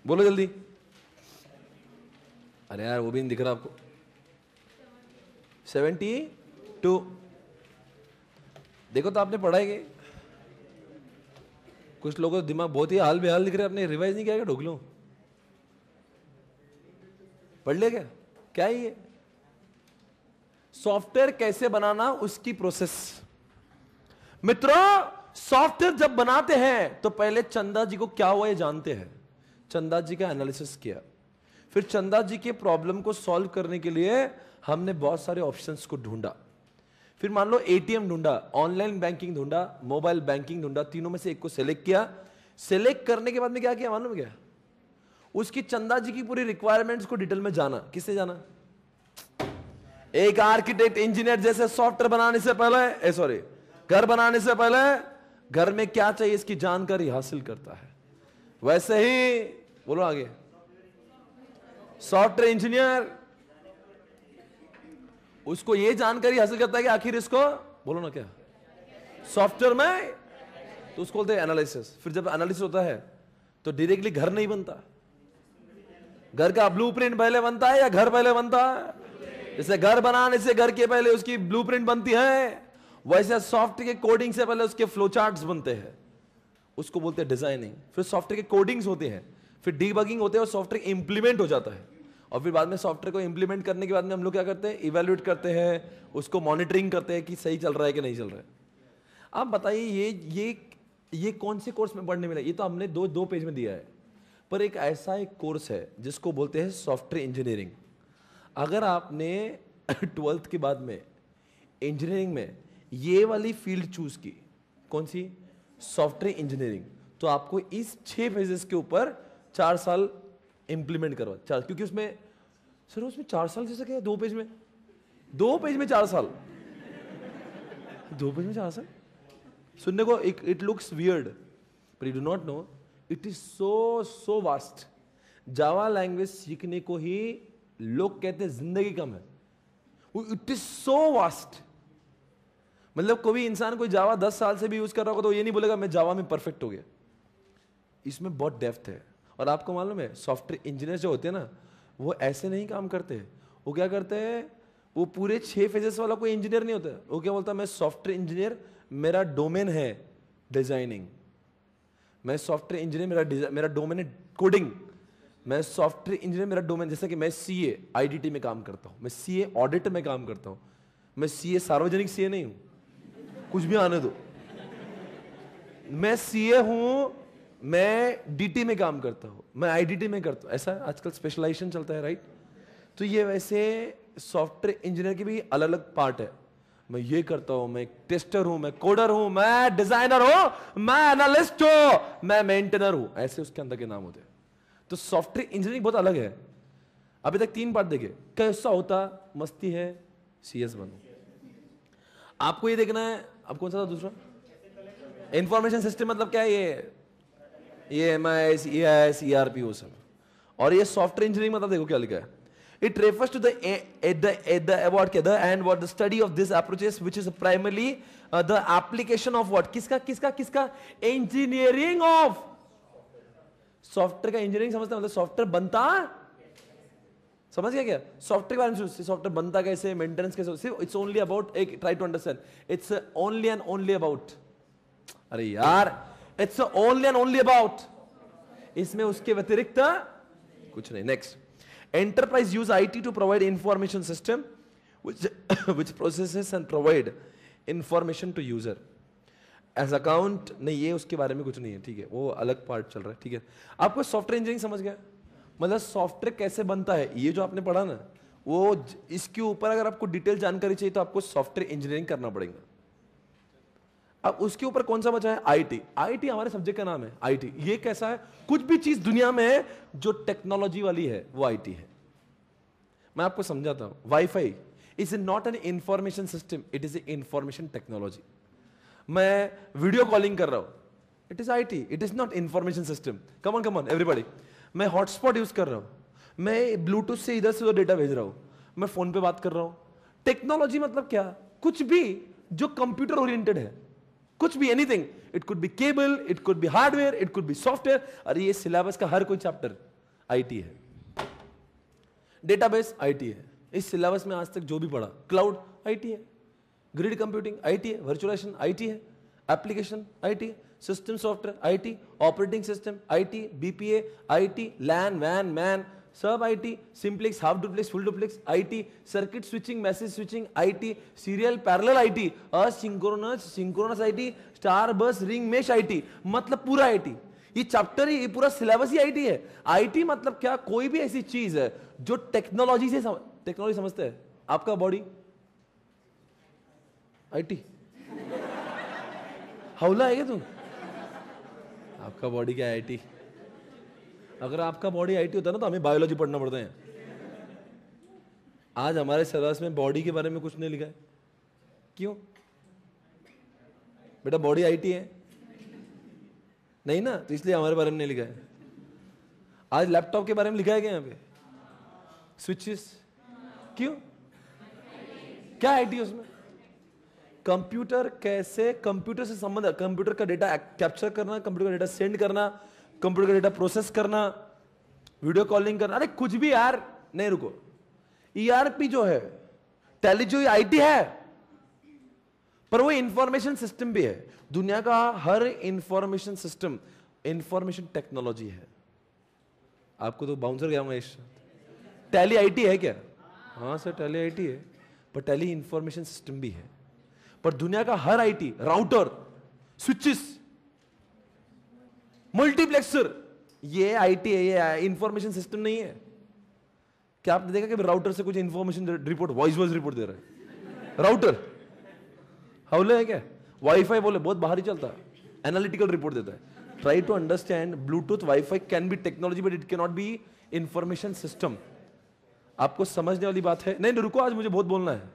बोलो जल्दी। अरे यार वो भी नहीं दिख रहा आपको। 72 देखो तो आपने पढ़ा है? कुछ लोगों का दिमाग बहुत ही हाल बेहाल दिख रहा है, आपने रिवाइज नहीं किया क्या? ढोक लो, पढ़ लिया क्या? क्या है ये? सॉफ्टवेयर कैसे बनाना, उसकी प्रोसेस। मित्रों, सॉफ्टवेयर जब बनाते हैं तो पहले चंदा जी को क्या हुआ ये जानते हैं। चंदा जी का एनालिसिस किया, फिर चंदा जी के प्रॉब्लम को सॉल्व करने के लिए हमने बहुत सारे ऑप्शंस को ढूंढा। फिर मान लो एटीएम ढूंढा, ऑनलाइन बैंकिंग ढूंढा, मोबाइल बैंकिंग ढूंढा, तीनों में से एक को सिलेक्ट किया। सिलेक्ट करने के बाद में क्या किया मालूम क्या? उसकी चंदा जी की पूरी रिक्वायरमेंट्स को डिटेल में जाना। किससे जाना? एक आर्किटेक्ट इंजीनियर जैसे सॉफ्टवेयर बनाने से पहले, घर बनाने से पहले घर में क्या चाहिए इसकी जानकारी हासिल करता है, वैसे ही बोलो आगे सॉफ्टवेयर इंजीनियर उसको ये जानकारी हासिल करता है कि आखिर इसको बोलो ना क्या सॉफ्टवेयर में, तो उसको बोलते हैं एनालिसिस। फिर जब एनालिसिस होता है तो डायरेक्टली घर नहीं बनता, घर का ब्लूप्रिंट पहले बनता है या घर पहले बनता है? जैसे घर बनाने से घर के पहले उसकी ब्लूप्रिंट बनती है, वैसे सॉफ्टवेयर के कोडिंग से पहले उसके फ्लो चार्ट्स बनते हैं, उसको बोलते हैं डिजाइनिंग। फिर सॉफ्टवेयर के कोडिंग्स होते हैं, फिर डीबगिंग होते हैं और सॉफ्टवेयर इंप्लीमेंट हो जाता है। और फिर बाद में सॉफ्टवेयर को इंप्लीमेंट करने के बाद में हम लोग क्या करते हैं, इवैल्यूएट करते हैं, उसको मॉनिटरिंग करते हैं कि सही चल रहा है कि नहीं चल रहा है। आप बताइए ये कौन से कोर्स में पढ़ने मिला? ये तो हमने दो पेज में दिया है, पर एक ऐसा एक कोर्स है जिसको बोलते हैं सॉफ्टवेयर इंजीनियरिंग। अगर आपने 12th के बाद में इंजीनियरिंग में ये वाली फील्ड चूज की, कौन सी? सॉफ्टवेयर इंजीनियरिंग, तो आपको इस 6 फेजेस के ऊपर 4 साल इंप्लीमेंट करवा, क्योंकि उसमें 4 साल जैसे क्या 2 पेज में 4 साल, 2 पेज में 4 साल सुनने को it looks weird, but you do not know it is so vast. Java language सीखने को ही लोग कहते हैं जिंदगी कम है, इट इज सो वास्ट। मतलब कोई इंसान कोई जावा 10 साल से भी यूज कर रहा होगा तो ये नहीं बोलेगा मैं जावा में परफेक्ट हो गया। इसमें बहुत डेप्थ है। और आपको मालूम है सॉफ्टवेयर इंजीनियर जो होते हैं ना, वो ऐसे नहीं काम करते। वो क्या करते हैं, वो पूरे 6 फेजेस वाला कोई इंजीनियर नहीं होता। वो क्या बोलता है, मैं सॉफ्टवेयर इंजीनियर, मेरा डोमेन है डिजाइनिंग, मैं सॉफ्टवेयर इंजीनियर, मेरा डोमेन है कोडिंग, मैं सॉफ्टवेयर इंजीनियर, मेरा डोमेन, जैसे कि मैं सीए आईडीटी में काम करता हूं, मैं सीए ऑडिट में काम करता हूं, मैं सीए सार्वजनिक सीए नहीं हूं, कुछ भी आने दो, मैं सीए हूं, मैं डीटी में काम करता हूं, मैं आईडीटी में करता हूं। ऐसा आजकल स्पेशलाइजेशन चलता है, राइट? तो ये वैसे सॉफ्टवेयर इंजीनियर की भी अलग अलग पार्ट है। मैं ये करता हूं, मैं टेस्टर हूं, मैं कोडर हूं, मैं डिजाइनर हूं, मैं एनालिस्ट हूं, मैं मेंटेनर हूं, ऐसे उसके अंदर के नाम होते हैं। तो सॉफ्टवेयर इंजीनियरिंग बहुत अलग है। अभी तक 3 पार्ट देखे, कैसा होता, मस्ती है, सीएस बनो। आपको ये देखना है, अब कौन सा था दूसरा? इंफॉर्मेशन सिस्टम मतलब क्या है? ये एमआईएस, ईआईएस, ईआरपी, वो सब। और ये सॉफ्टवेयर इंजीनियरिंग मतलब देखो क्या लिखा है, it refers to the study of these approaches which is primarily the application of what? किसका engineering of सॉफ्टवेयर का इंजीनियरिंग समझते हैं, मतलब सॉफ्टवेयर बनता, समझ गया क्या? सॉफ्टवेयर के बारे में सॉफ्टवेयर बनता कैसे, मेंटेनेंस कैसे, इट्स ओनली अबाउट, एक try to understand, it's only and only about, अरे यार it's only and only about, इसमें उसके व्यतिरिक्त कुछ नहीं। Next, enterprise use IT to provide information system which processes and provide information to user as account। नहीं, ये उसके बारे में कुछ नहीं है, ठीक है, वो अलग पार्ट चल रहा है, ठीक है। आपको सॉफ्टवेयर इंजीनियरिंग समझ गया, मतलब सॉफ्टवेयर कैसे बनता है, ये जो आपने पढ़ा ना, वो इसके ऊपर अगर आपको डिटेल जानकारी चाहिए तो आपको सॉफ्टवेयर इंजीनियरिंग करना पड़ेगा। अब उसके ऊपर कौन सा बचा है? आईटी। आईटी हमारे सब्जेक्ट का नाम है, आईटी। ये कैसा है, कुछ भी चीज दुनिया में है जो टेक्नोलॉजी वाली है वो आईटी है। मैं आपको समझाता हूं, wifi is not an information system, it is a information technology. मैं वीडियो कॉलिंग कर रहा हूं, it is IT, it is not information system. Come on everybody. मैं हॉटस्पॉट यूज कर रहा हूं, मैं ब्लूटूथ से इधर से उधर डेटा भेज रहा हूं, मैं फोन पे बात कर रहा हूं। टेक्नोलॉजी मतलब क्या? कुछ भी जो कंप्यूटर ओरिएंटेड है, कुछ भी, anything, it could be cable, it could be hardware, it could be software. अरे ये सिलेबस का हर कोई चैप्टर आईटी है। डेटाबेस आईटी है, इस सिलेबस में आज तक जो भी पढ़ा, क्लाउड आईटी है, ग्रिड कंप्यूटिंग आईटी है, वर्चुअलाइजेशन आईटी है, एप्लीकेशन आईटी है, system software IT, operating system IT, BPA IT, LAN वैन मैन सब IT, simplex, half duplex, full duplex IT, circuit switching, message switching IT, serial parallel IT, asynchronous, synchronous IT, star बस, रिंग मेश आईटी, मतलब पूरा आईटी। ये चैप्टर ही, ये पूरा सिलेबस ही आईटी है। आईटी मतलब क्या? कोई भी ऐसी चीज है जो टेक्नोलॉजी से टेक्नोलॉजी समझते हैं। आपका बॉडी आईटी, हौला है क्या तुम? आपका बॉडी क्या आईटी? अगर आपका बॉडी आईटी होता ना तो हमें बायोलॉजी पढ़ना पड़ता है। आज हमारे सिलेबस में बॉडी के बारे में कुछ नहीं लिखा है। क्यों बेटा? बॉडी आईटी है नहीं ना, तो इसलिए हमारे बारे में नहीं लिखा है। आज लैपटॉप के बारे में लिखा है क्या यहाँ पे? स्विचेस, क्यों? क्या आईटी उसमें? कंप्यूटर कैसे, कंप्यूटर से संबंध, कंप्यूटर का डेटा कैप्चर करना, कंप्यूटर का डेटा सेंड करना, कंप्यूटर का डेटा प्रोसेस करना, वीडियो कॉलिंग करना, अरे कुछ भी यार। नहीं रुको, ईआरपी जो है, टैली जो आईटी है, पर वो इंफॉर्मेशन सिस्टम भी है। दुनिया का हर इंफॉर्मेशन सिस्टम इंफॉर्मेशन टेक्नोलॉजी है। आपको तो बाउंसर गया महेश, टैली आईटी है क्या? हाँ सर टैली आईटी है, पर टैली इंफॉर्मेशन सिस्टम भी है। पर दुनिया का हर आईटी, राउटर, स्विचेस, मल्टीप्लेक्सर, ये आईटी है, ये इंफॉर्मेशन सिस्टम नहीं है। क्या आपने देखा कि राउटर से कुछ इंफॉर्मेशन रिपोर्ट, वॉइस रिपोर्ट दे रहा है? राउटर हाउले है क्या? वाईफाई बोले बहुत बाहर ही चलता है, एनालिटिकल रिपोर्ट देता है। Try to understand, Bluetooth WiFi can be technology but it can not be information system. आपको समझने वाली बात है। नहीं रुको, आज मुझे बहुत बोलना है।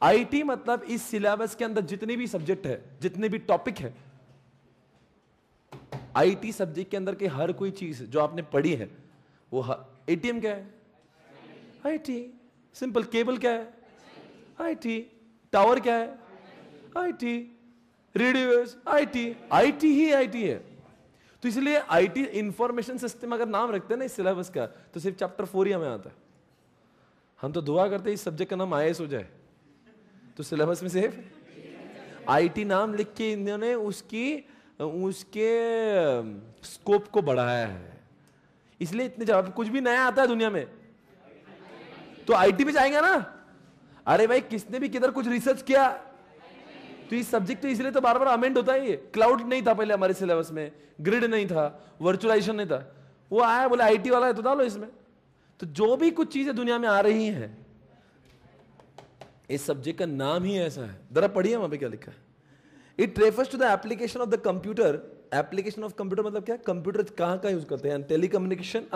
आईटी मतलब इस सिलेबस के अंदर जितने भी सब्जेक्ट है, जितने भी टॉपिक है, आईटी सब्जेक्ट के अंदर के हर कोई चीज जो आपने पढ़ी है वो एटीएम क्या है? आईटी। सिंपल। केबल क्या है? आईटी। टावर क्या है? IT. Radios IT. IT he IT है। तो इसलिए आईटी इंफॉर्मेशन सिस्टम अगर नाम रखते हैं ना इस सिलेबस का, तो सिर्फ चैप्टर 4 ही हमें आता है। हम तो दुआ करते हैं इस सब्जेक्ट का नाम आईएएस हो जाए, तो सिलेबस में सिर्फ आईटी नाम लिख के इन्होंने उसके स्कोप को बढ़ाया है। इसलिए इतने जवाब, कुछ भी नया आता है दुनिया में तो आईटी पे जाएंगे ना। अरे भाई किसने भी किधर कुछ रिसर्च किया, तो ये सब्जेक्ट तो इसलिए तो बार बार अमेंड होता है। ये क्लाउड नहीं था पहले हमारे सिलेबस में, ग्रिड नहीं था, वर्चुअलाइजेशन नहीं था, वो आया बोले आईटी वाला है तो डालो इसमें। तो जो भी कुछ चीजें दुनिया में आ रही हैं, इस सब्जेक्ट का नाम ही ऐसा है। जरा पढ़िए वहां पे क्या लिखा है। It refers to the application of the computer. Application of computer मतलब क्या? कंप्यूटर कहां का यूज करते हैं? टेलीकम्युनिकेशन।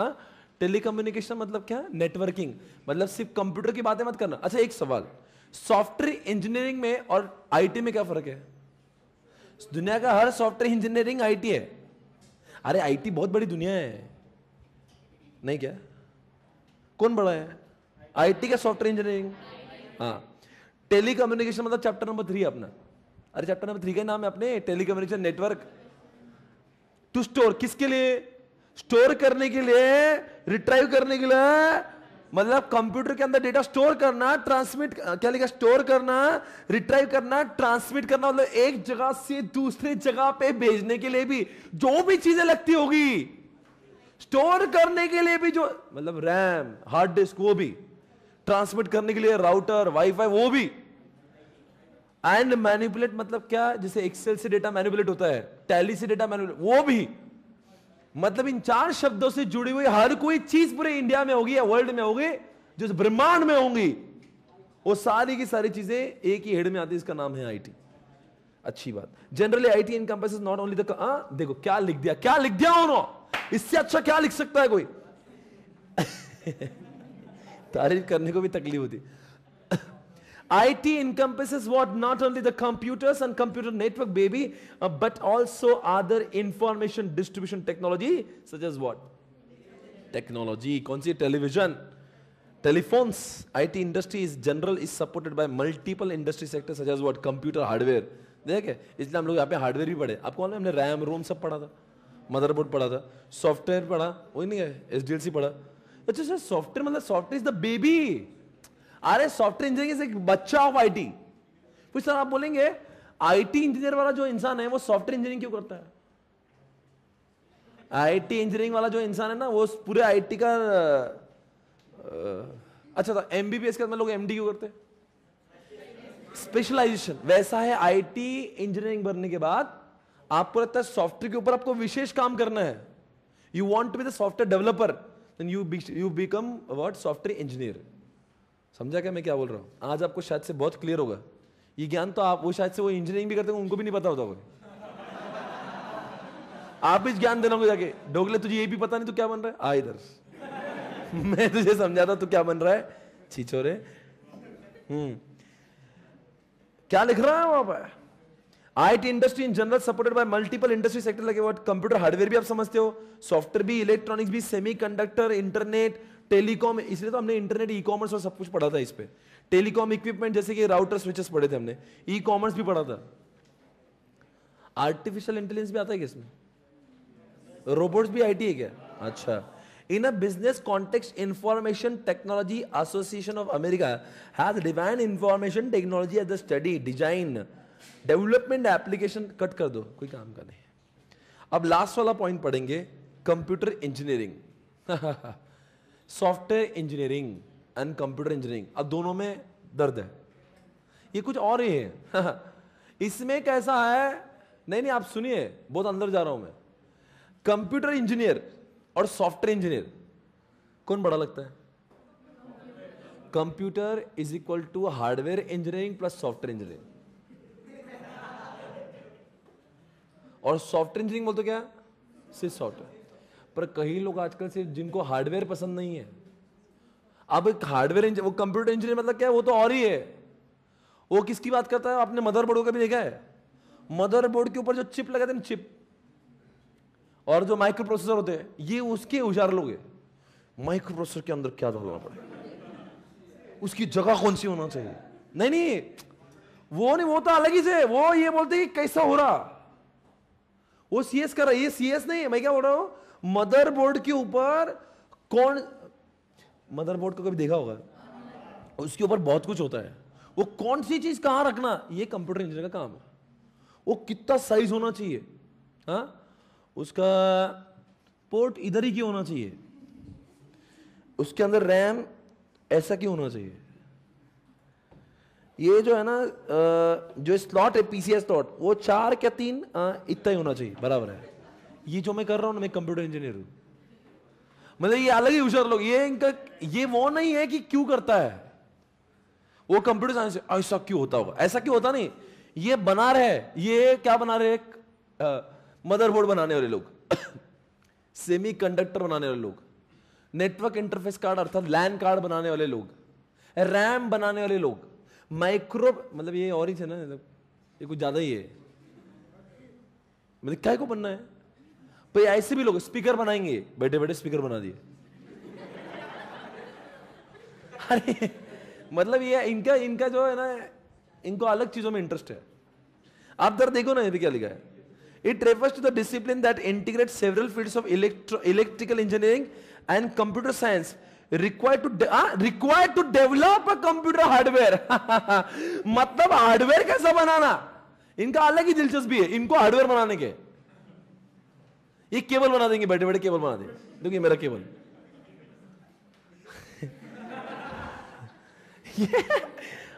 टेलीकम्युनिकेशन मतलब क्या? नेटवर्किंग। मतलब सिर्फ कंप्यूटर की बातें मत करना। अच्छा एक सवाल, सॉफ्टवेयर इंजीनियरिंग में और आईटी में क्या फर्क है? दुनिया का हर सॉफ्टवेयर इंजीनियरिंग आईटी है। अरे आईटी बहुत बड़ी दुनिया है, नहीं क्या? कौन बड़ा है? आईटी का सॉफ्टवेयर इंजीनियरिंग। हाँ। टेलीकम्युनिकेशन मतलब चैप्टर नंबर 3 अपना। अरे चैप्टर नंबर 3 का नाम है अपने टेलीकम्युनिकेशन नेटवर्क। टू स्टोर, किसके लिए? स्टोर करने के लिए, रिट्राइव करने के लिए। मतलब कंप्यूटर के अंदर डेटा स्टोर करना, ट्रांसमिट, क्या लिखा? स्टोर करना, रिट्राइव करना, ट्रांसमिट करना, मतलब एक जगह से दूसरे जगह पे भेजने के लिए भी जो भी चीजें लगती होगी, स्टोर करने के लिए भी जो, मतलब रैम, हार्ड डिस्क, वो भी, ट्रांसमिट करने के लिए राउटर, वाईफाई, वो भी। एंड मैनिपुलेट मतलब क्या? जैसे एक्सेल से डेटा मैनिपुलेट होता है, टैली से डेटा मैनिपुलेट, वो भी। मतलब इन 4 शब्दों से जुड़ी हुई हर कोई चीज पूरे इंडिया में होगी या वर्ल्ड में होगी, जो ब्रह्मांड में होंगी, वो सारी की सारी चीजें एक ही हेड में आती है। इसका नाम है आईटी। अच्छी बात। Generally IT encompasses not only the, देखो क्या लिख दिया, क्या लिख दिया उन्होंने, इससे अच्छा क्या लिख सकता है कोई? तारीफ करने को भी तकलीफ होती। IT encompasses what? Not only the computers and computer network baby, but also other information distribution technology such as what? Technology. कौन सी? Television, telephones. IT industry is general is supported by multiple industry sectors such as what? Computer hardware. देखे, इसलिए हम लोग यहाँ पे हार्डवेयर भी पढ़े। आपको हमने रैम रोम सब पढ़ा था, मदरबोर्ड पढ़ा था, सॉफ्टवेयर पढ़ा, वही नहीं है, SDLC पढ़ा। अच्छा सर सॉफ्टवेयर मतलब सॉफ्टवेयर इज द बेबी। अरे सॉफ्टवेयर इंजीनियरिंग इज एक बच्चा ऑफ आईटी। कुछ सर आप बोलेंगे आईटी इंजीनियर वाला जो इंसान है वो सॉफ्टवेयर इंजीनियरिंग क्यों करता है? आईटी इंजीनियरिंग वाला जो इंसान है ना वो पूरे आईटी का अच्छा था। एमबीबीएस के अंदर लोग एमडी क्यों करते हैं? स्पेशलाइजेशन। वैसा है आईटी इंजीनियरिंग बनने के बाद आपको लगता है सॉफ्टवेयर के ऊपर आपको विशेष काम करना है, you want to be the software developer, then you become what? Software engineer. समझा क्या मैं क्या बोल रहा हूं? आज आपको शायद से बहुत क्लियर होगा ये ज्ञान। तो आप वो शायद से वो इंजीनियरिंग भी करते हैं, उनको भी नहीं पता होता कोई। आप इस ज्ञान देना जाके, डोगले तुझे ये भी पता नहीं तो क्या बन रहा है? आ इधर मैं तुझे समझाता तो क्या बन रहा है? छिछोरे। क्या लिख रहा है वहां पर? IT industry in general supported by multiple industry sector, लगे व्हाट? कंप्यूटर हार्डवेयर भी आप समझते हो, सॉफ्टवेयर भी, इलेक्ट्रॉनिक्स भी, सेमीकंडक्टर, इंटरनेट, टेलीकॉम। इसलिए तो हमने इंटरनेट, ई कॉमर्स और सब कुछ पढ़ा था इस पे। टेलीकॉम इक्विपमेंट जैसे कि राउटर स्विचेस पढ़े थे हमने, ई कॉमर्स भी पढ़ा था। आर्टिफिशियल इंटेलिजेंस भी आता है क्या इसमें? रोबोट्स भी आईटी है क्या? अच्छा। In a business context, Information Technology Association of America has defined information technology as the study, design, development application cut कर दो, कोई काम का नहीं। अब लास्ट वाला पॉइंट पढ़ेंगे, computer engineering. Software engineering and computer engineering, अब दोनों में दर्द है, ये कुछ और ही है। इसमें कैसा है, नहीं आप सुनिए, बहुत अंदर जा रहा हूं मैं। कंप्यूटर इंजीनियर और सॉफ्टवेयर इंजीनियर कौन बड़ा लगता है? Computer is equal to hardware engineering plus software engineering, और सॉफ्टवेयर इंजीनियरिंग बोलते क्या? सिर्फ सॉफ्टवेयर। पर कई लोग आजकल सिर्फ जिनको हार्डवेयर पसंद नहीं है, अब एक हार्डवेयर वो कंप्यूटर इंजीनियर मतलब क्या है, वो तो और ही है। वो किसकी बात करता है? आपने मदरबोर्ड का भी देखा है? मदरबोर्ड के ऊपर जो चिप लगाते हैं, चिप और जो माइक्रो प्रोसेसर होते हैं, ये उसके होशियार लोग हैं। माइक्रो प्रोसेसर के अंदर क्या डालना पड़ेगा, उसकी जगह कौन सी होना चाहिए, नहीं वो नहीं, वो तो अलग ही से। वो ये बोलते हैं कि कैसा हो रहा, वो सीएस कर रहा है, ये सीएस नहीं है। मैं क्या बोल रहा हूं, मदरबोर्ड के ऊपर कौन, मदरबोर्ड को कभी देखा होगा, उसके ऊपर बहुत कुछ होता है। वो कौन सी चीज कहां रखना, ये कंप्यूटर इंजीनियर का काम है। वो कितना साइज होना चाहिए, हाँ, उसका पोर्ट इधर ही क्यों होना चाहिए, उसके अंदर रैम ऐसा क्यों होना चाहिए, ये जो है ना जो स्लॉट है पीसीआई स्लॉट, वो 4 क्या 3 इतना ही होना चाहिए, बराबर है। ये जो मैं कर रहा हूं ना, मैं कंप्यूटर इंजीनियर हूं। मतलब ये अलग ही होशियार लोग, ये इनका ये वो नहीं है कि क्यों करता है, वो कंप्यूटर साइंस ऐसा क्यों होता होगा, ऐसा क्यों होता नहीं, ये बना रहे, ये क्या बना रहे, मदरबोर्ड बनाने वाले लोग, सेमीकंडक्टर बनाने वाले लोग, नेटवर्क इंटरफेस कार्ड अर्थात लैन कार्ड बनाने वाले लोग, रैम बनाने वाले लोग, माइक्रो, मतलब ये और ही है ना, ये कुछ ज्यादा ही है। मतलब क्या को बनना है, तो ऐसे भी लोग स्पीकर बनाएंगे, बैठे बैठे स्पीकर बना दिए। अरे मतलब ये इनका जो है ना, इनको अलग चीजों में इंटरेस्ट है। आप जरा देखो ना, ये भी क्या लिखा है, it refers to the discipline that integrate several fields of electrical engineering and computer science required to develop a computer hardware। मतलब हार्डवेयर कैसा बनाना, इनका अलग ही दिलचस्पी है, इनको हार्डवेयर बनाने के। ये केबल बना देंगे, बैठे बैठे केबल बना देंगे, देखिए मेरा केबल।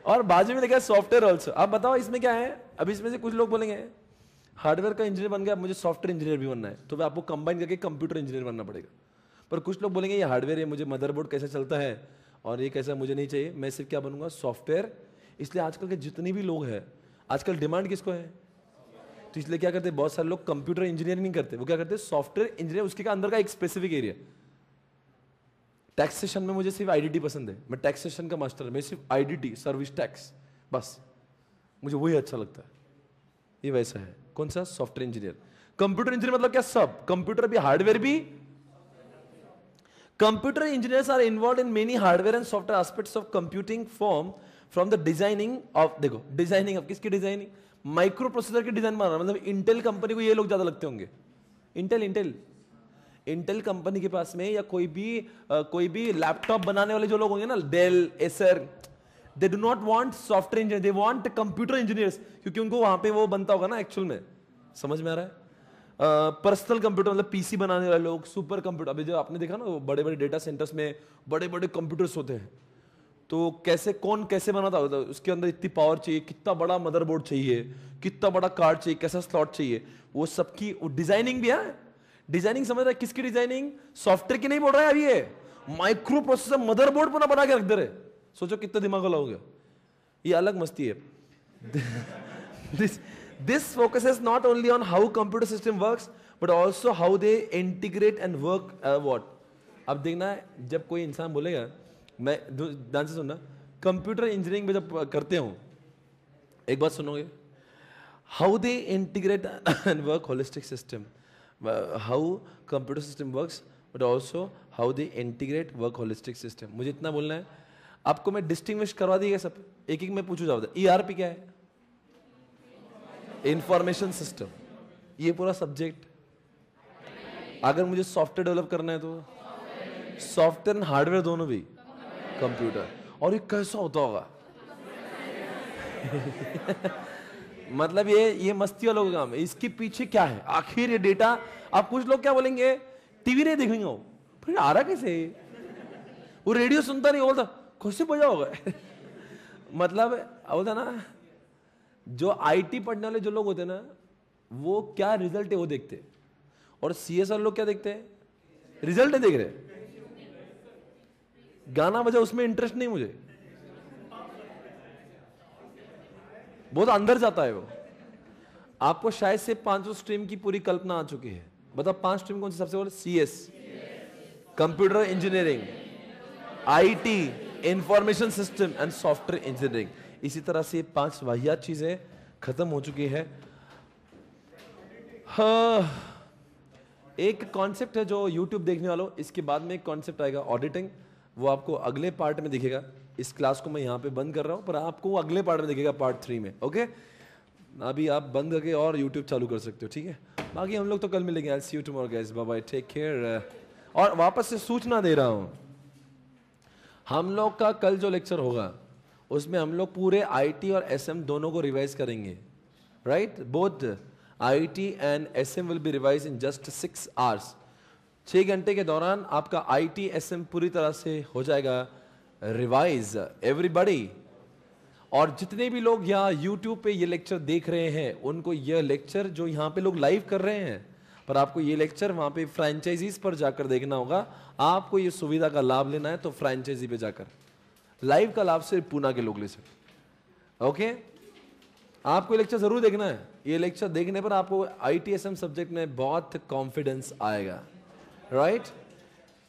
और बाजू में लिखा है सॉफ्टवेयर ऑल्सो। आप बताओ इसमें क्या है। अब इसमें से कुछ लोग बोलेंगे हार्डवेयर का इंजीनियर बन गया, मुझे सॉफ्टवेयर इंजीनियर भी बनना है, तो आपको कंबाइन करके कंप्यूटर इंजीनियर बनना पड़ेगा। पर कुछ लोग बोलेंगे ये हार्डवेयर है, मुझे मदरबोर्ड कैसा चलता है और ये कैसा मुझे नहीं चाहिए, मैं सिर्फ क्या बनूंगा, सॉफ्टवेयर। इसलिए आजकल के जितने भी लोग हैं, आजकल डिमांड किसको है, तो इसलिए क्या करते हैं, बहुत सारे लोग कंप्यूटर इंजीनियरिंग नहीं करते, वो क्या करते हैं, सॉफ्टवेयर इंजीनियर। उसके अंदर का एक स्पेसिफिक एरिया, टैक्सेशन में मुझे सिर्फ आईडीटी पसंद है, मैं टैक्सेशन का मास्टर, मैं सिर्फ आईडीटी सर्विस टैक्स, बस मुझे वही अच्छा लगता है। ये वैसा है, कौन सा, सॉफ्टवेयर इंजीनियर। कंप्यूटर इंजीनियर मतलब क्या, सब, कंप्यूटर भी हार्डवेयर भी। Computer engineers are involved in many hardware and software aspects of computing form from the designing of, देखो डिजाइनिंग, अब किसकी डिजाइनिंग, माइक्रो प्रोसेसर की डिजाइन बनाना। मतलब इंटेल कंपनी को ये लोग ज्यादा लगते होंगे, इंटेल कंपनी के पास में, या कोई भी लैपटॉप बनाने वाले जो लोग होंगे ना, Dell, Acer, they do not want software engineer, they want computer engineers, क्योंकि उनको वहां पे वो बनता होगा ना एक्चुअल में। समझ में आ रहा है। पर्सनल कंप्यूटर मतलब पीसी बनाने वाले लोग, सुपर कंप्यूटर। अभी जो आपने देखा ना, बड़े बड़े डेटा सेंटर्स में बड़े बड़े कंप्यूटर्स होते हैं, तो कौन कैसे बनाता होता है, उसके अंदर इतनी पावर चाहिए, कितना बड़ा मदरबोर्ड चाहिए, कितना बड़ा कार्ड चाहिए, कैसा स्लॉट चाहिए, वो सबकी डिजाइनिंग भी है। डिजाइनिंग समझ रहा है, किसकी डिजाइनिंग, सॉफ्टवेयर की नहीं बोल रहा है। अभी ये माइक्रो प्रोसेसर मदरबोर्ड पुनः बना के रख दे रहे, सोचो कितना दिमाग वाला हो गया। ये अलग मस्ती है। This focuses not only on how computer system works, but also how they integrate and work. What? अब देखना है, जब कोई इंसान बोलेगा, मैं ध्यान से सुनना, कंप्यूटर इंजीनियरिंग में जब करते हो, एक बात सुनोगे, how they integrate and work holistic system, how computer system works, but also how they integrate work holistic system। मुझे इतना बोलना है, आपको मैं डिस्टिंग्विश करवा दिएगा सब, एक एक मैं पूछू जाऊँ। ERP क्या है, इंफॉर्मेशन सिस्टम, ये पूरा सब्जेक्ट। अगर मुझे सॉफ्टवेयर डेवलप करना है तो सॉफ्टवेयर एंड हार्डवेयर दोनों भी कंप्यूटर। और ये कैसा होता होगा मतलब ये मस्ती वालों का काम है। इसके पीछे क्या है आखिर ये डेटा? आप कुछ लोग क्या बोलेंगे, टीवी नहीं देखेंगे वो, फिर आ रहा कैसे? वो रेडियो सुनता नहीं, बोलता कैसे बजा होगा। मतलब बोलता ना, जो आईटी पढ़ने वाले जो लोग होते हैं ना, वो क्या रिजल्ट है वो देखते हैं, और सीएस वाले लोग क्या देखते हैं, रिजल्ट देख रहे। गाना बजा उसमें इंटरेस्ट नहीं मुझे, बहुत अंदर जाता है वो। आपको शायद से 5 स्ट्रीम की पूरी कल्पना आ चुकी है। बताओ 5 स्ट्रीम कौन सी सबसे पहले? CS, computer engineering, IT, information system and software engineering. इसी तरह से 5 वाहियात चीजें खत्म हो चुकी है। हाँ, एक कॉन्सेप्ट है जो यूट्यूब देखने वालों, इसके बाद में एक कॉन्सेप्ट आएगा ऑडिटिंग, वो आपको अगले पार्ट में दिखेगा। इस क्लास को मैं यहाँ पे बंद कर रहा हूँ, पर आपको वो अगले पार्ट में दिखेगा, पार्ट 3 में। ओके, अभी आप बंद करके और यूट्यूब चालू कर सकते हो, ठीक है? बाकी हम लोग तो कल मिलेंगे। I see you tomorrow guys, bye bye, take care. और वापस से सूचना दे रहा हूँ, हम लोग का कल जो लेक्चर होगा उसमें हम लोग पूरे आईटी और एसएम दोनों को रिवाइज करेंगे, right? Both IT and SM will be revise in just 6 hours. 6 घंटे के दौरान आपका आईटी एसएम पूरी तरह से हो जाएगा रिवाइज, एवरीबॉडी। और जितने भी लोग यहाँ यूट्यूब पे ये लेक्चर देख रहे हैं, उनको यह लेक्चर जो यहाँ पे लोग लाइव कर रहे हैं, पर आपको ये लेक्चर वहां पे फ्रेंचाइजीज पर जाकर देखना होगा। आपको ये सुविधा का लाभ लेना है तो फ्रेंचाइजी पे जाकर, लाइव का लाभ सिर्फ पूना के लोग ले सकते। ओके, आपको ये लेक्चर जरूर देखना है। ये लेक्चर देखने पर आपको आईटीएसएम सब्जेक्ट में बहुत कॉन्फिडेंस आएगा, राइट?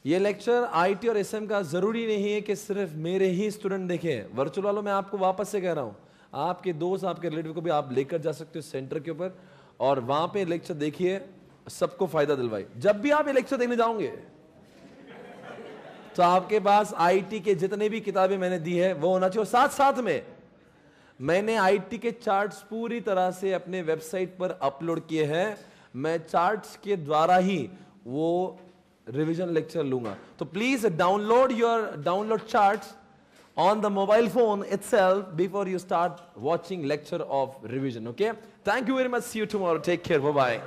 ये लेक्चर आईटी और एसएम का जरूरी नहीं है कि सिर्फ मेरे ही स्टूडेंट देखें। वर्चुअल वालों मैं आपको वापस से कह रहा हूं, आपके दोस्त, आपके रिलेटिव को भी आप लेकर जा सकते हो सेंटर के ऊपर, और वहां पे लेक्चर देखिए, सबको फायदा दिलवाई। जब भी आप ये लेक्चर देखने जाओगे तो आपके पास आईटी के जितने भी किताबें मैंने दी है वो होना चाहिए, और साथ साथ में मैंने आईटी के चार्ट्स पूरी तरह से अपने वेबसाइट पर अपलोड किए हैं। मैं चार्ट्स के द्वारा ही वो रिवीजन लेक्चर लूंगा। तो please download charts on the mobile phone itself before you start watching lecture of revision. Okay, thank you very much. See you tomorrow. Take care. Bye bye.